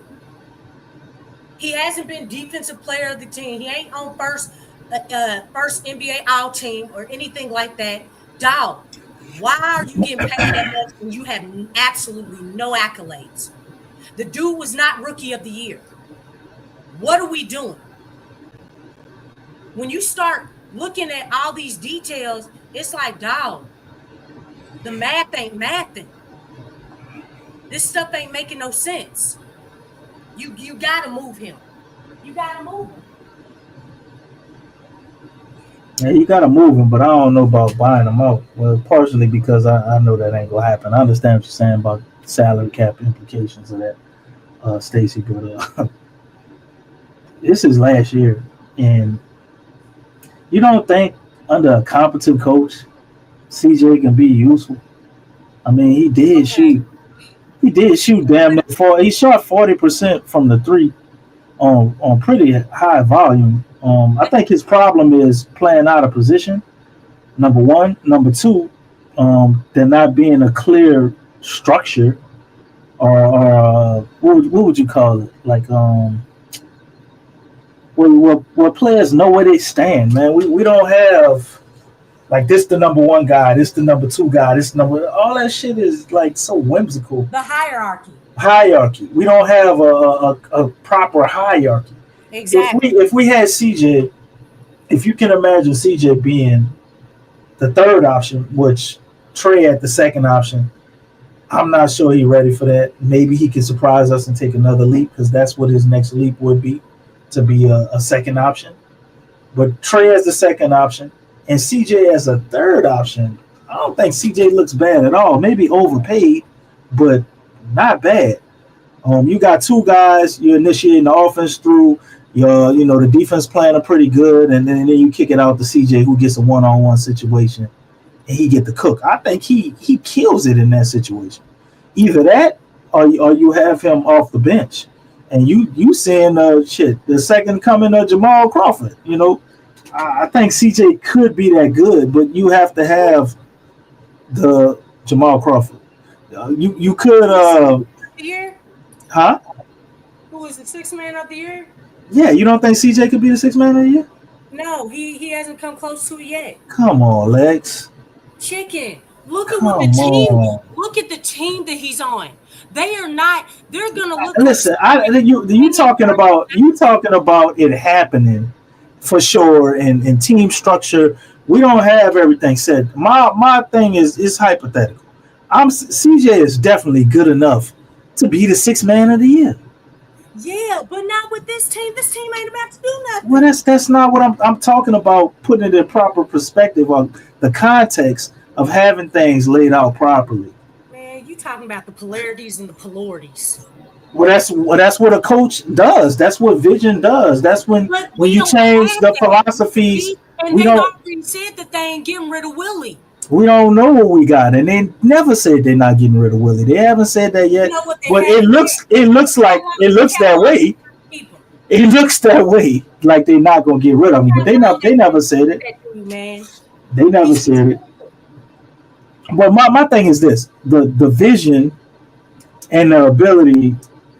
He hasn't been defensive player of the team. He ain't on first NBA all-team or anything like that. Dog, why are you getting paid that much when you have absolutely no accolades? The dude was not rookie of the year. What are we doing? When you start looking at all these details, it's like, dog, the math ain't mathing. This stuff ain't making no sense. You gotta move him. You gotta move him. Yeah, you gotta move him, but I don't know about buying him out. Well, partially because I know that ain't gonna happen. I understand what you're saying about salary cap implications of that, Stacy, but this is last year, and you don't think under a competent coach, CJ can be useful? I mean, he did shoot. He did shoot damn near 4. He shot 40% from the three on pretty high volume. I think his problem is playing out of position. Number one. Number two, there not being a clear structure or what would you call it? Like where players know where they stand, man. We don't have like this the number one guy, this the number two guy, this number all that shit is like so whimsical. The hierarchy. We don't have a proper hierarchy. Exactly. If we had CJ, if you can imagine CJ being the third option, which Trey at the second option, I'm not sure he's ready for that. Maybe he can surprise us and take another leap because that's what his next leap would be, to be a second option. But Trey as the second option and CJ as a third option, I don't think CJ looks bad at all. Maybe overpaid, but not bad. You got two guys you're initiating the offense through. The defense playing pretty good, and then you kick it out to CJ, who gets a one-on-one situation, and he get the cook. I think he kills it in that situation. Either that, or you have him off the bench, and you saying the second coming of Jamal Crawford. I think CJ could be that good, but you have to have the Jamal Crawford. You could year? Huh? Who was the sixth man of the year? Yeah, you don't think CJ could be the sixth man of the year? No, he hasn't come close to it yet. Come on, Lex. Chicken. Look at what the team. Look at the team that he's on. They are not. They're gonna look. Listen, you talking about it happening for sure, and team structure. We don't have everything set. My thing is hypothetical. CJ is definitely good enough to be the sixth man of the year. Yeah, but not with this team. This team ain't about to do nothing. Well, that's not what I'm talking about. Putting it in proper perspective on the context of having things laid out properly. Man, you talking about the polarities and the polarities. Well, that's what a coach does. That's what vision does. That's when you change the philosophies. And they already said that they ain't getting rid of Willie. We don't know what we got, and they never said they're not getting rid of Willie. They haven't said that yet. But it looks that way. It looks that way, like they're not gonna get rid of him. But they never said it. They never said it. But my thing is this: the vision and the ability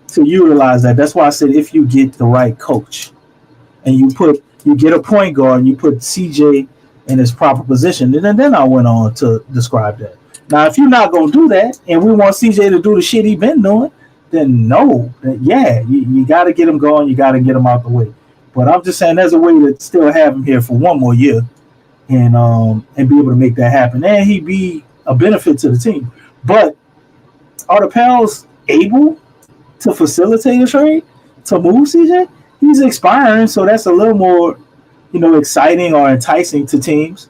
to utilize that. That's why I said if you get the right coach, and you get a point guard, and you put CJ in his proper position, and then I went on to describe that. Now, if you're not going to do that, and we want CJ to do the shit he's been doing, then no. Yeah, you got to get him going. You got to get him out the way. But I'm just saying there's a way to still have him here for one more year and be able to make that happen. And he'd be a benefit to the team. But are the Pels able to facilitate a trade to move CJ? He's expiring, so that's a little more exciting or enticing to teams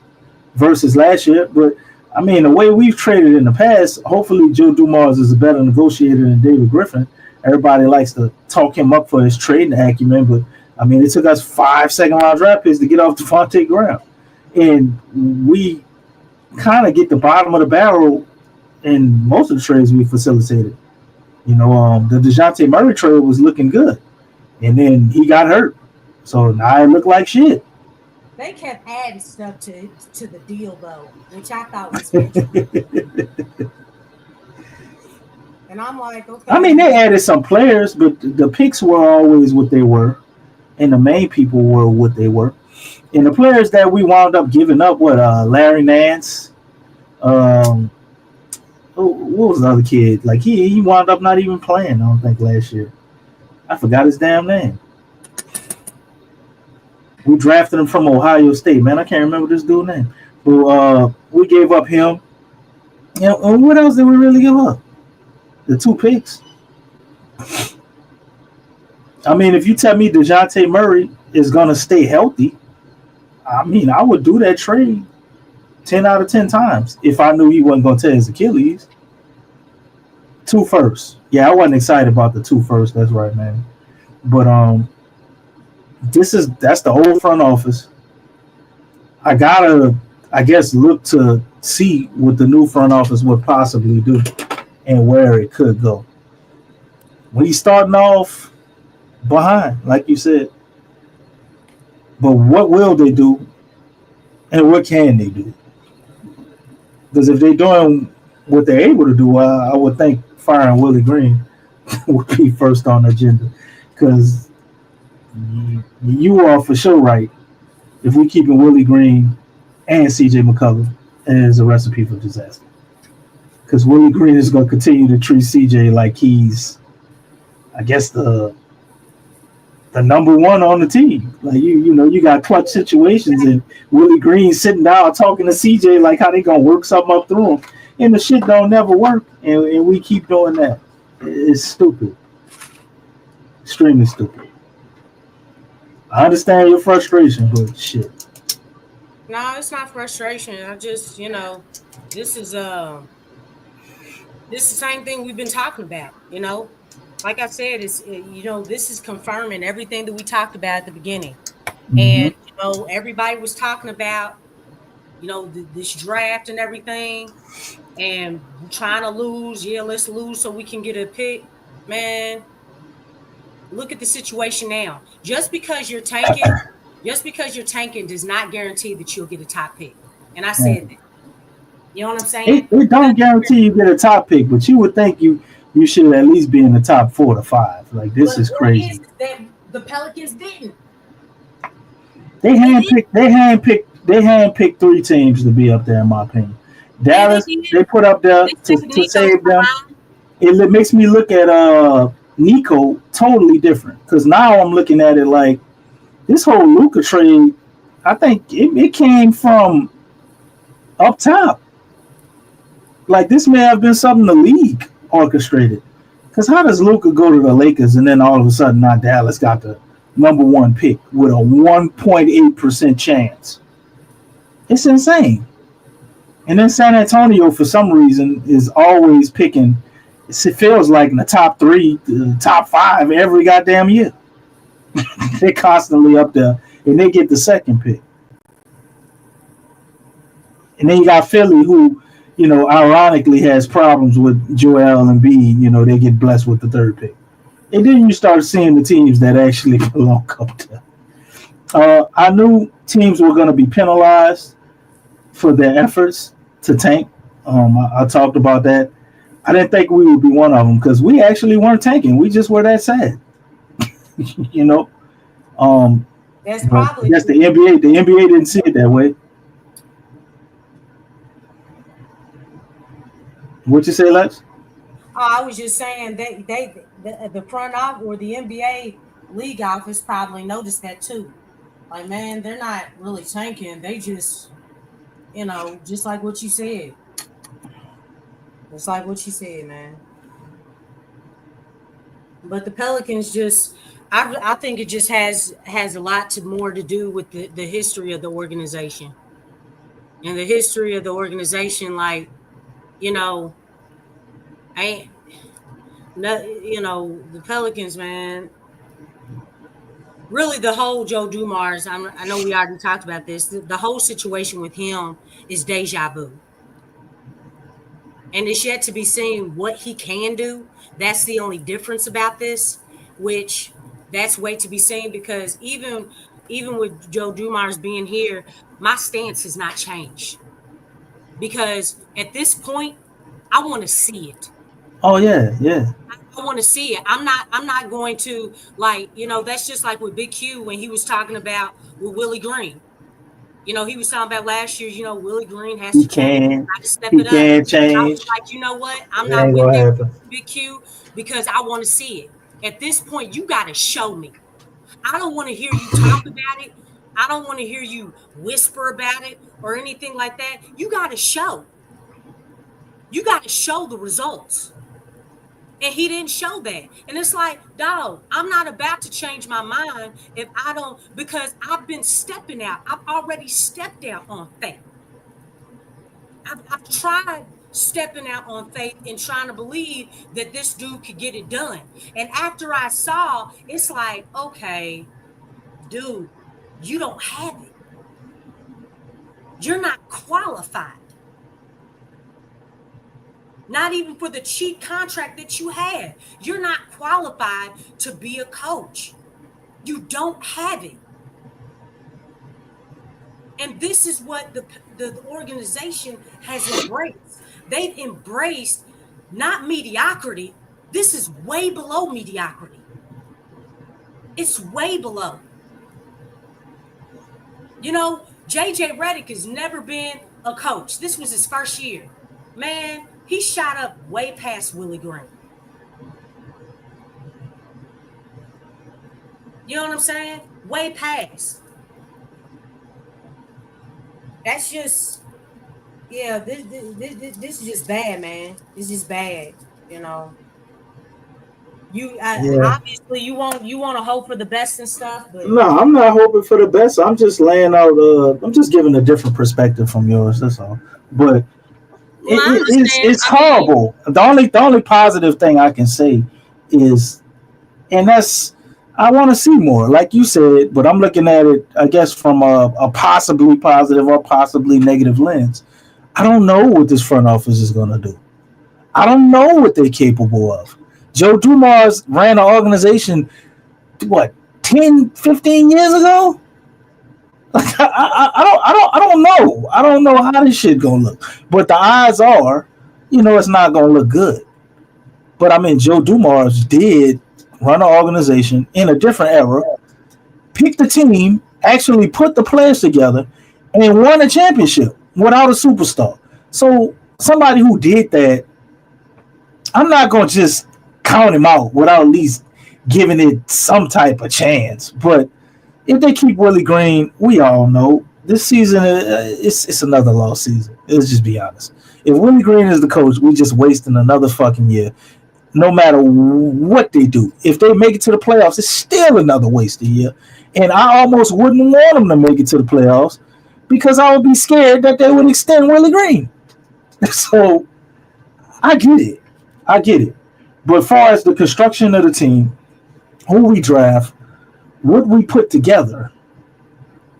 versus last year. But I mean, the way we've traded in the past, hopefully Joe Dumars is a better negotiator than David Griffin. Everybody likes to talk him up for his trading acumen, but I mean, it took us 5 second-round draft picks to get off Devontae Graham, and we kind of get the bottom of the barrel in most of the trades we facilitated. The DeJounte Murray trade was looking good, and then he got hurt, so now it looked like shit. They kept adding stuff to the deal, though, which I thought was interesting. And I'm like, okay. I mean, they added some players, but the picks were always what they were, and the main people were what they were. And the players that we wound up giving up, Larry Nance, what was the other kid? Like, he wound up not even playing, I don't think, last year. I forgot his damn name. We drafted him from Ohio State, man. I can't remember this dude's name. But we gave up him. And what else did we really give up? The 2 picks. I mean, if you tell me DeJounte Murray is going to stay healthy, I mean, I would do that trade 10 out of 10 times if I knew he wasn't going to tear his Achilles. 2 firsts. Yeah, I wasn't excited about the 2 firsts. That's right, man. But that's the old front office. I gotta, I guess, look to see what the new front office would possibly do and where it could go. When he's starting off behind, like you said. But what will they do and what can they do? Because if they're doing what they're able to do, I would think firing Willie Green would be first on the agenda. Because you are for sure right. If we keeping Willie Green and CJ McCollum, is a recipe for disaster. Because Willie Green is going to continue to treat CJ like he's, I guess, the number one on the team. Like you got clutch situations, and Willie Green sitting down talking to CJ like how they gonna work something up through him, and the shit don't never work, and we keep doing that. It's stupid, extremely stupid. I understand your frustration, but shit. No, it's not frustration. I just, this is the same thing we've been talking about. Like I said, this is confirming everything that we talked about at the beginning. Mm-hmm. And everybody was talking about this draft and everything, and trying to lose. Yeah, let's lose so we can get a pick. Man, look at the situation now. Just because you're tanking does not guarantee that you'll get a top pick. And I said that. You know what I'm saying? It don't guarantee you get a top pick, but you would think you should at least be in the top 4 to 5. Like, this is crazy. Is that the Pelicans didn't. They handpicked 3 teams to be up there, in my opinion. Dallas, they put up there to save them. It makes me look at Nico totally different, because now I'm looking at it like this whole Luka trade. I think it came from up top. Like, this may have been something the league orchestrated. Because how does Luka go to the Lakers and then all of a sudden now Dallas got the number 1 pick with a 1.8% chance? It's insane. And then San Antonio, for some reason, is always picking. It feels like in the top 3, the top 5 every goddamn year. They're constantly up there, and they get the 2nd pick. And then you got Philly, who, ironically has problems with Joel Embiid. They get blessed with the 3rd pick. And then you start seeing the teams that actually belong up there. I knew teams were going to be penalized for their efforts to tank. I talked about that. I didn't think we would be one of them because we actually weren't tanking. We just were that sad. That's probably the NBA. The NBA didn't see it that way. What you say, Lex? I was just saying the front office or the NBA league office probably noticed that too. Like, man, they're not really tanking. They just, just like what you said. It's like what you said, man. But the Pelicans just, I think it just has a lot more to do with the history of the organization. And the history of the organization, like, the Pelicans, man, really the whole Joe Dumars, I know we already talked about this, the whole situation with him is deja vu. And it's yet to be seen what he can do. That's the only difference about this, which that's way to be seen, because even with Joe Dumars being here, my stance has not changed. Because at this point, I want to see it. Oh yeah. I want to see it. I'm not going to, like, that's just like with Big Q when he was talking about with Willie Green. He was talking about last year, Willie Green has to change. I just step it up. Change. I was like, you know what? I'm not with Big Q because I want to see it. At this point, you got to show me. I don't want to hear you talk about it. I don't want to hear you whisper about it or anything like that. You got to show. You got to show the results. And he didn't show that. And it's like, dog, I'm not about to change my mind if I don't, because I've been stepping out. I've already stepped out on faith. I've tried stepping out on faith and trying to believe that this dude could get it done. And after I saw, it's like, okay, dude, you don't have it. You're not qualified. Not even for the cheap contract that you have. You're not qualified to be a coach. You don't have it. And this is what the organization has embraced. They've embraced not mediocrity. This is way below mediocrity. It's way below. You know, JJ Redick has never been a coach. This was his first year. Man, he shot up way past Willie Green. You know what I'm saying? Way past. That's just, yeah, this is just bad, man. This is bad, you know. Obviously you want to hope for the best and stuff, but no, I'm not hoping for the best. I'm just laying out. I'm just giving a different perspective from yours. That's all. But it's horrible. The only positive thing I can say is, and that's, I want to see more, like you said, but I'm looking at it, I guess, from a possibly positive or possibly negative lens. I don't know what this front office is going to do. I don't know what they're capable of. Joe Dumars ran an organization, 10, 15 years ago? Like, I don't know. I don't know how this shit gonna look. But the odds are, it's not gonna look good. But I mean, Joe Dumars did run an organization in a different era, pick the team, actually put the players together, and won a championship without a superstar. So somebody who did that, I'm not gonna just count him out without at least giving it some type of chance. But if they keep Willie Green, we all know this season it's another lost season. Let's just be honest. If Willie Green is the coach, we just wasting another fucking year. No matter what they do, if they make it to the playoffs, it's still another wasted year. And I almost wouldn't want them to make it to the playoffs because I would be scared that they would extend Willie Green. So I get it. But as far as the construction of the team, who we draft, what we put together,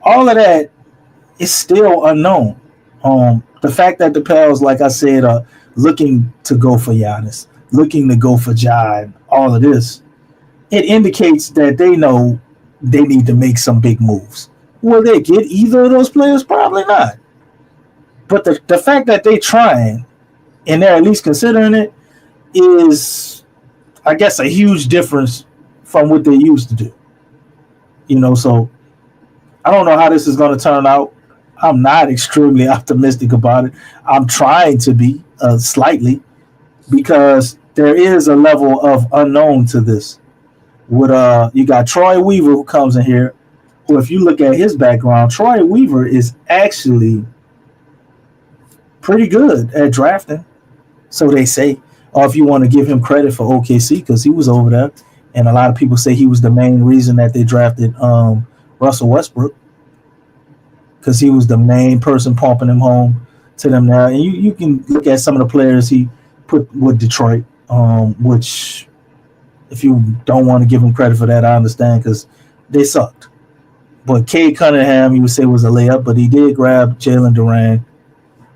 all of that is still unknown. The fact that the Pels, like I said, are looking to go for Giannis, looking to go for Ja, and all of this, it indicates that they know they need to make some big moves. Will they get either of those players? Probably not. But the fact that they're trying and they're at least considering it is, I guess, a huge difference from what they used to do. So I don't know how this is going to turn out. I'm not extremely optimistic about it. I'm trying to be slightly, because there is a level of unknown to this. You got Troy Weaver, who comes in here, who, if you look at his background, Troy Weaver is actually pretty good at drafting, so they say. Or if you want to give him credit for OKC, because he was over there, and a lot of people say he was the main reason that they drafted Russell Westbrook, because he was the main person pumping him home to them now. And you can look at some of the players he put with Detroit, which, if you don't want to give him credit for that, I understand, because they sucked. But Cade Cunningham, you would say, was a layup, but he did grab Jalen Duran.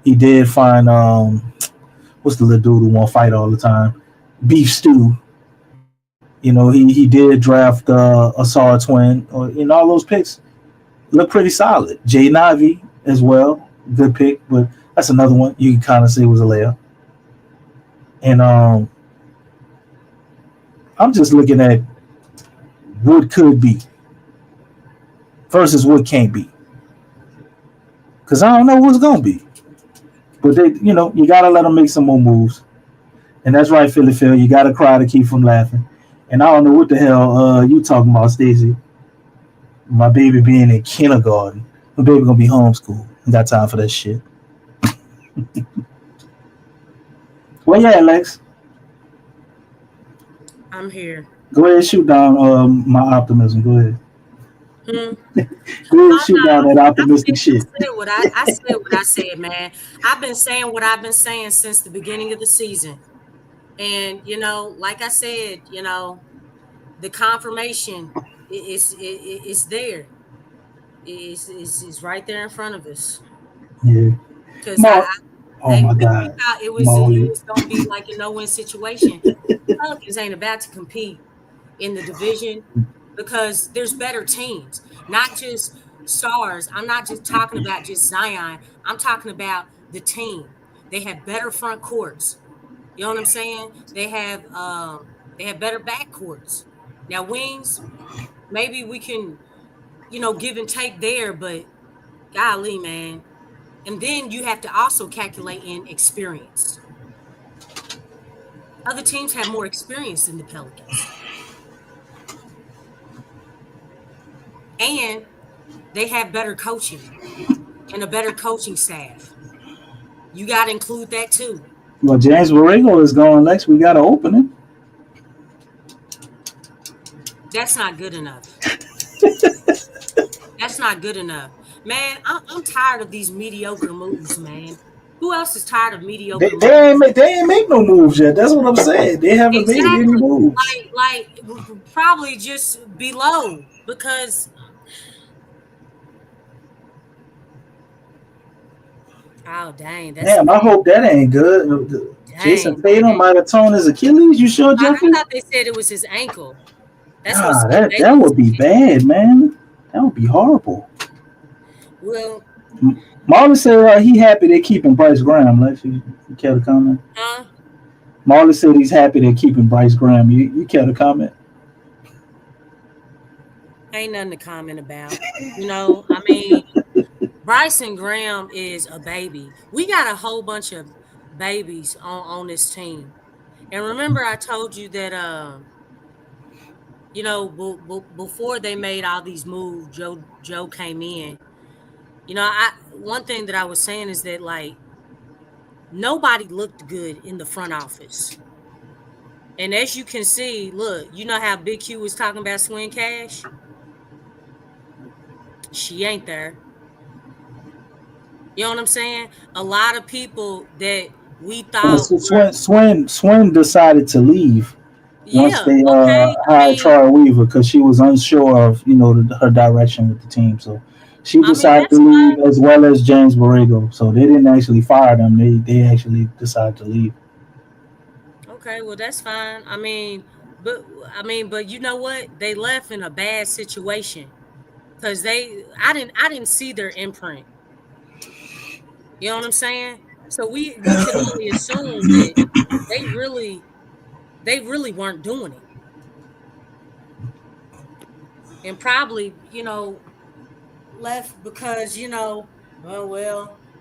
He did find, what's the little dude who won't fight all the time? Beef Stew. He did draft a Sar twin. All those picks look pretty solid. Jay Navi as well, good pick, but that's another one you can kind of say was a layup. And I'm just looking at what could be versus what can't be, because I don't know what's gonna be. But they, you gotta let them make some more moves, and that's right, Philly Phil. You gotta cry to keep from laughing. And I don't know what the hell you talking about, Stacey. My baby being in kindergarten. My baby gonna be homeschooled. Ain't got time for that shit. Well, yeah, Lex. I'm here. Go ahead and shoot down my optimism. Go ahead. Go ahead and Oh, shoot down that optimistic I shit. said what I said, man. I've been saying what I've been saying since the beginning of the season. And, like I said, the confirmation is there. It's right there in front of us. Yeah. Because Oh my we God. thought it Molly. was going to be like a no-win situation. Pelicans ain't about to compete in the division because there's better teams, not just stars. I'm not just talking about just Zion. I'm talking about the team. They have better front courts. You know what I'm saying? They have better back courts. Now wings, maybe we can, give and take there, but golly, man. And then you have to also calculate in experience. Other teams have more experience than the Pelicans. And they have better coaching and a better coaching staff. You got to include that too. Well, James Borrego is going, Lex. We got to open it. That's not good enough. That's not good enough. Man, I'm tired of these mediocre moves, man. Who else is tired of mediocre moves? They ain't make no moves yet. That's what I'm saying. They haven't made any moves. Like probably just below because oh dang, damn, I hope that ain't good. Dang, Jason Tatum might have torn his Achilles. You sure, Jeffrey? I thought they said it was his ankle. That's that would be bad, man. That would be horrible. Well, Marley said he happy they're keeping Bryce Graham. Lex, you care to comment? Huh? Marley said he's happy they're keeping Bryce Graham. You care to comment? Ain't nothing to comment about. I mean, Bryson Graham is a baby. We got a whole bunch of babies on this team. And remember I told you that before they made all these moves, Joe came in. One thing that I was saying is that like nobody looked good in the front office. And as you can see, look, you know how Big Q was talking about Swin Cash? She ain't there. You know what I'm saying? A lot of people that we thought Swin decided to leave once they hired Troy Weaver because she was unsure of her direction with the team. So she decided to leave as well as James Borrego. So they didn't actually fire them. They actually decided to leave. Okay, well that's fine. But you know what? They left in a bad situation because I didn't see their imprint. You know what I'm saying? So we can only assume that they really weren't doing it. And probably, left because,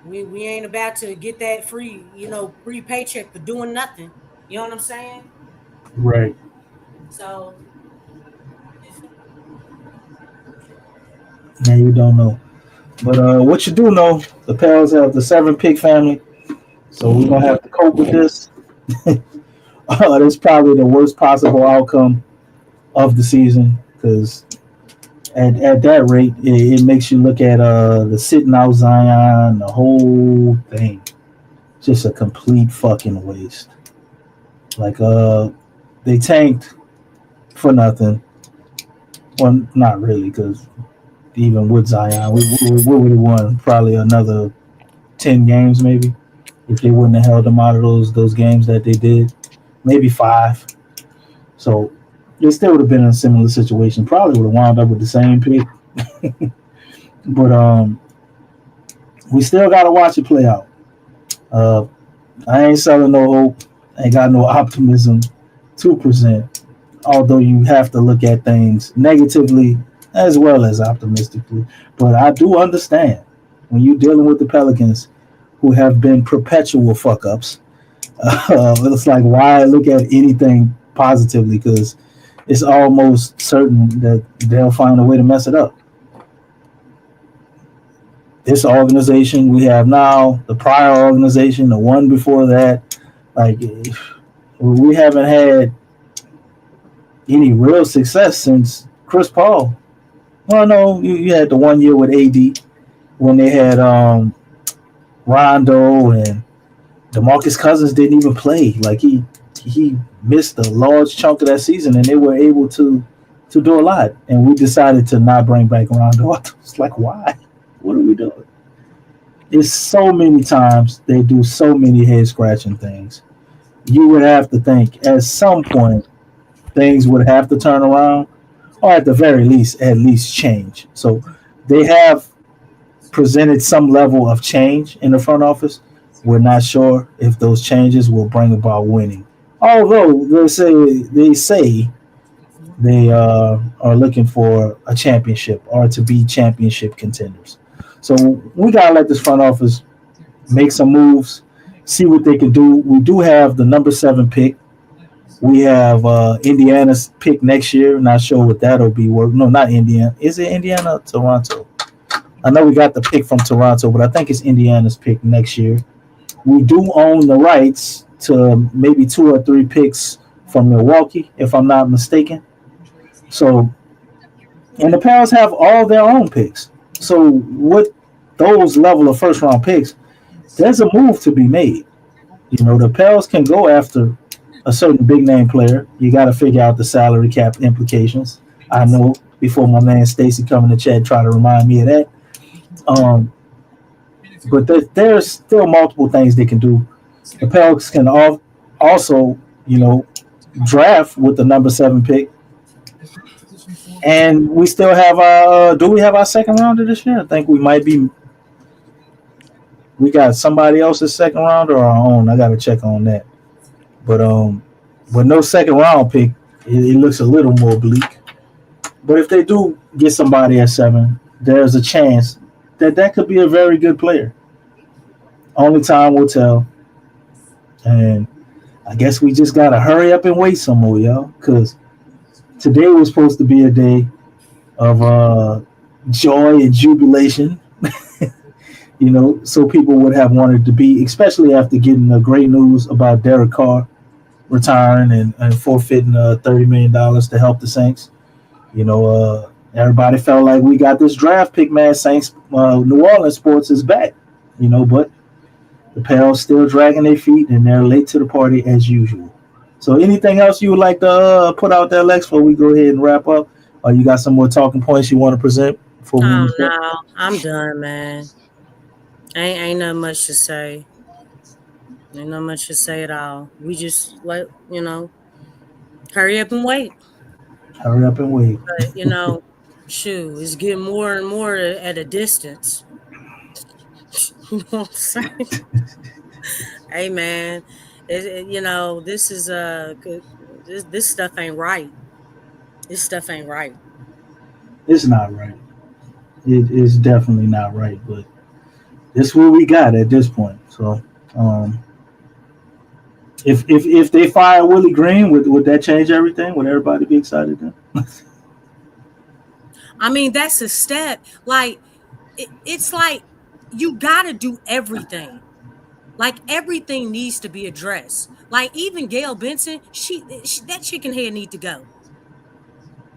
we ain't about to get that free paycheck for doing nothing. You know what I'm saying? Right. So yeah, you don't know. But what you do know, the Pels have the 7-pick family, so we're gonna have to cope with this. That's probably the worst possible outcome of the season because at that rate, it makes you look at the sitting out Zion, the whole thing, just a complete fucking waste. Like they tanked for nothing. Well, not really, because even with Zion, we would have won probably another 10 games maybe if they wouldn't have held them out of those games that they did, maybe 5. So they still would have been in a similar situation. Probably would have wound up with the same pick. But we still got to watch it play out. I ain't selling no hope. Ain't got no optimism to present. Although you have to look at things negatively as well as optimistically. But I do understand when you're dealing with the Pelicans who have been perpetual fuck-ups. It's like, why look at anything positively? Because it's almost certain that they'll find a way to mess it up. this organization we have now, the prior organization, the one before that, like we haven't had any real success since Chris Paul. Well, no, you had the 1 year with AD when they had Rondo and DeMarcus Cousins didn't even play. Like he missed a large chunk of that season, and they were able to do a lot. And we decided to not bring back Rondo. It's like, why? What are we doing? It's so many times they do so many head scratching things. You would have to think at some point things would have to turn around, or at the very least, at least change. So they have presented some level of change in the front office. We're not sure if those changes will bring about winning. Although they say they are looking for a championship or to be championship contenders. So we gotta let this front office make some moves, see what they can do. We do have the number 7 pick. We have Indiana's pick next year. Not sure what that'll be worth. No, not Indiana. Is it Indiana or Toronto? I know we got the pick from Toronto, but I think it's Indiana's pick next year. We do own the rights to maybe 2 or 3 picks from Milwaukee, if I'm not mistaken. So, and the Pels have all their own picks. So, with those level of first round picks, there's a move to be made. You know, the Pels can go after a certain big name player. You got to figure out the salary cap implications. I know before my man Stacy come in the chat try to remind me of that. But there's still multiple things they can do. The Pelicans can also, you know, draft with the number 7 pick. And we still have our do we have our second rounder this year? I think we might be. We got somebody else's second rounder or our own. I got to check on that. But with no second round pick, it looks a little more bleak. But if they do get somebody at 7, there's a chance that could be a very good player. Only time will tell. And I guess we just got to hurry up and wait some more, y'all, because today was supposed to be a day of joy and jubilation, you know, so people would have wanted to be, especially after getting the great news about Derek Carr retiring and forfeiting $30 million to help the Saints. You know, everybody felt like we got this draft pick, man. Saints, New Orleans sports is back, you know, but the Pels still dragging their feet and they're late to the party as usual. So anything else you would like to put out there, Lex, before we go ahead and wrap up? Or you got some more talking points you want to present? Before we no, I'm done, man. Ain't not much to say. Ain't not much to say at all. We just let, you know, hurry up and wait. Hurry up and wait. But, you know, shoot, it's getting more and more at a distance. You know what I'm saying? Hey, man, you know, this is this stuff ain't right. This stuff ain't right. It's not right. It is definitely not right, but it's what we got at this point. So, if they fire Willie Green, would that change everything? Would everybody be excited then? I mean, that's a step. Like, it's like you got to do everything. Like, everything needs to be addressed. Like, even Gail Benson, she that chicken head need to go.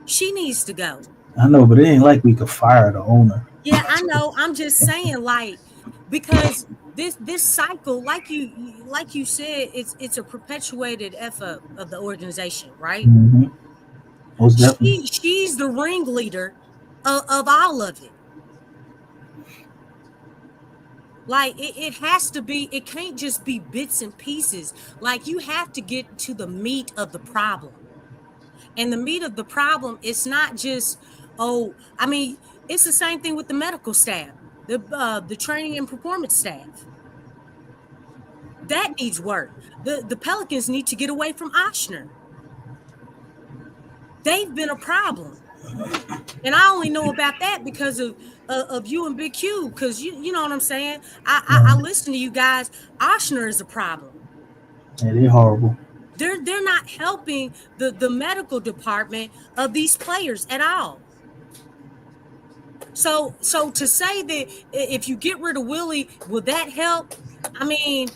She needs to go. I know, but it ain't like we could fire the owner. Yeah, I know. I'm just saying, like, because this cycle, like you said, it's a perpetuated effort of the organization, right? Mm-hmm. Most definitely. She's the ringleader of all of it. Like, it has to be, it can't just be bits and pieces. Like, you have to get to the meat of the problem. And the meat of the problem is not just, I mean, it's the same thing with the medical staff, the training and performance staff. That needs work. The Pelicans need to get away from Ochsner. They've been a problem. And I only know about that because of you and Big Q, because you know what I'm saying? I listen to you guys. Ochsner is a problem. Yeah, they're horrible. They're not helping the medical department of these players at all. So to say that if you get rid of Willie, will that help? I mean,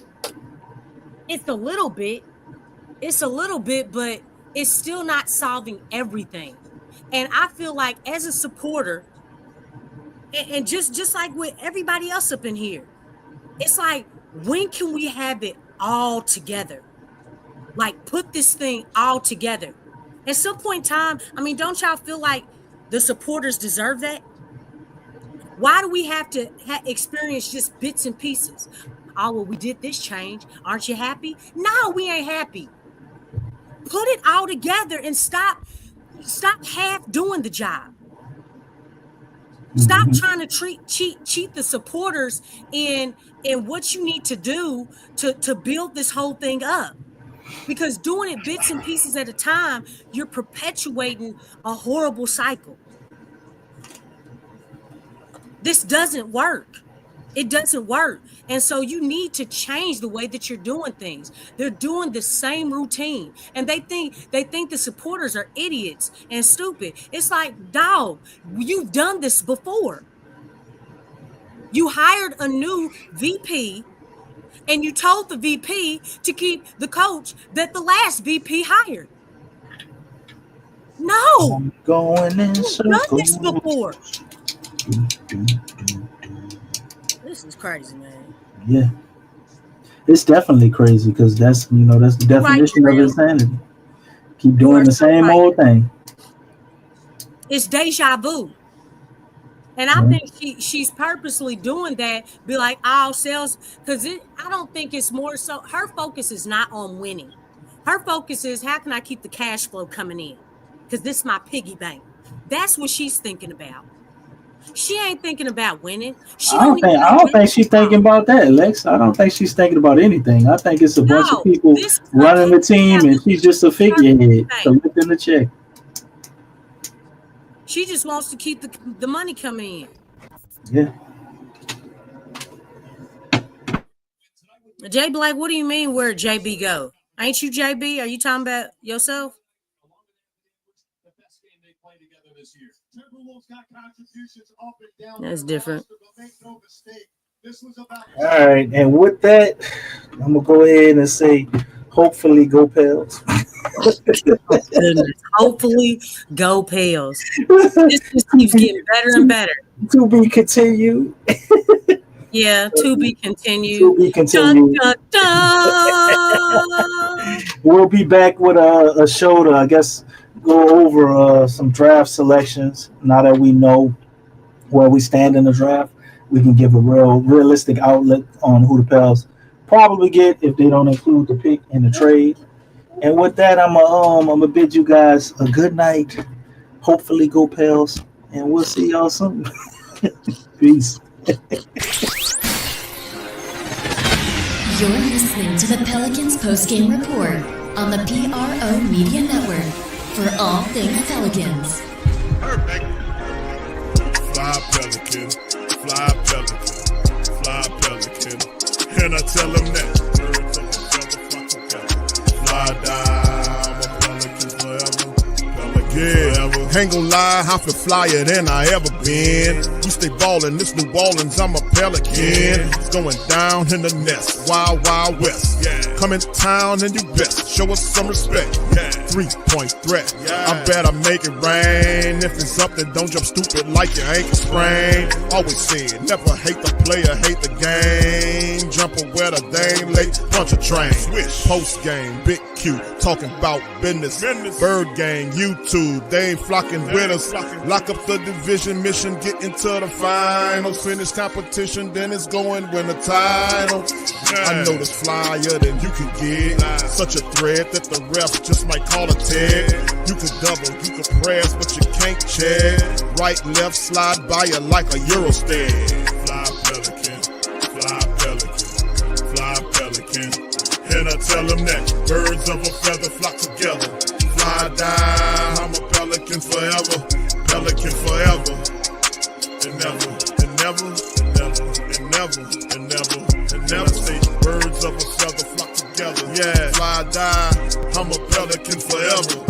it's a little bit, but it's still not solving everything. And I feel like as a supporter, and just like with everybody else up in here, it's like, when can we have it all together? Like, put this thing all together. At some point in time, I mean, don't y'all feel like the supporters deserve that? Why do we have to experience just bits and pieces? Oh, well, we did this change. Aren't you happy? No, we ain't happy. Put it all together and stop half doing the job. Stop trying to cheat the supporters in what you need to do to build this whole thing up. Because doing it bits and pieces at a time, you're perpetuating a horrible cycle. This doesn't work. It doesn't work. And so you need to change the way that you're doing things. They're doing the same routine. And they think the supporters are idiots and stupid. It's like, dog, you've done this before. You hired a new VP and you told the VP to keep the coach that the last VP hired. No. I'm going in circles. You've done this before. This is crazy, man. Yeah, it's definitely crazy because that's the definition of insanity. Keep doing the same old thing. It's deja vu, and I think she's purposely doing that. Be like, all sales, because I don't think it's more so. Her focus is not on winning. Her focus is, how can I keep the cash flow coming in? Because this is my piggy bank. That's what she's thinking about. She ain't thinking about winning. I don't think she's thinking about that, Lex. I don't think she's thinking about anything. I think it's a bunch of people running the team, and she's just a figurehead collecting the check. She just wants to keep the money coming in. Yeah. J Black, what do you mean where'd JB go? Ain't you JB? Are you talking about yourself? That's different. All right, and with that, I'm gonna go ahead and say, hopefully, go Pels. Hopefully, go Pels. This just keeps getting better and better. To be continued. Yeah, to be continued. To be continued. Dun, dun, dun. We'll be back with a show to, I guess, go over some draft selections. Now that we know where we stand in the draft, we can give a realistic outlook on who the Pels probably get if they don't include the pick in the trade. And with that, I'm gonna bid you guys a good night. Hopefully, go Pels, and we'll see y'all soon. Peace. You're listening to the Pelicans post-game report on the PRO Media Network. For all things Pelicans. Perfect. Fly Pelican, fly Pelican, fly Pelican. And I tell them that. Fly down, I'm a Pelican forever. Pelican forever. Ain't gon' lie, I feel flyer than I ever been. We stay ballin', this New Orleans, I'm a Pelican. It's going down in the nest, wild, wild west. Come in town and you best, show us some respect. 3-point threat, I better make it rain. If it's up, then don't jump stupid like your ankle sprain. Always saying, never hate the player, hate the game. Jumper where the dame late, bunch of train. Post game, big Q, talking about business. Bird gang, YouTube, they ain't flocking with us. Lock up the division mission, get into the finals. Finish competition, then it's going win the title. I know this flyer than you can get. Such a threat that the ref just might call a tag. You could double, you could press, but you can't check. Right, left, slide by you like a Eurostep. Fly Pelican, fly Pelican, fly Pelican. And I tell them that birds of a feather flock together. Fly down, I'm a Pelican forever, Pelican forever. And never, and never, and never, and never, and never, and never say birds of a feather flock together. Yeah, fly die, I'm a Pelican forever.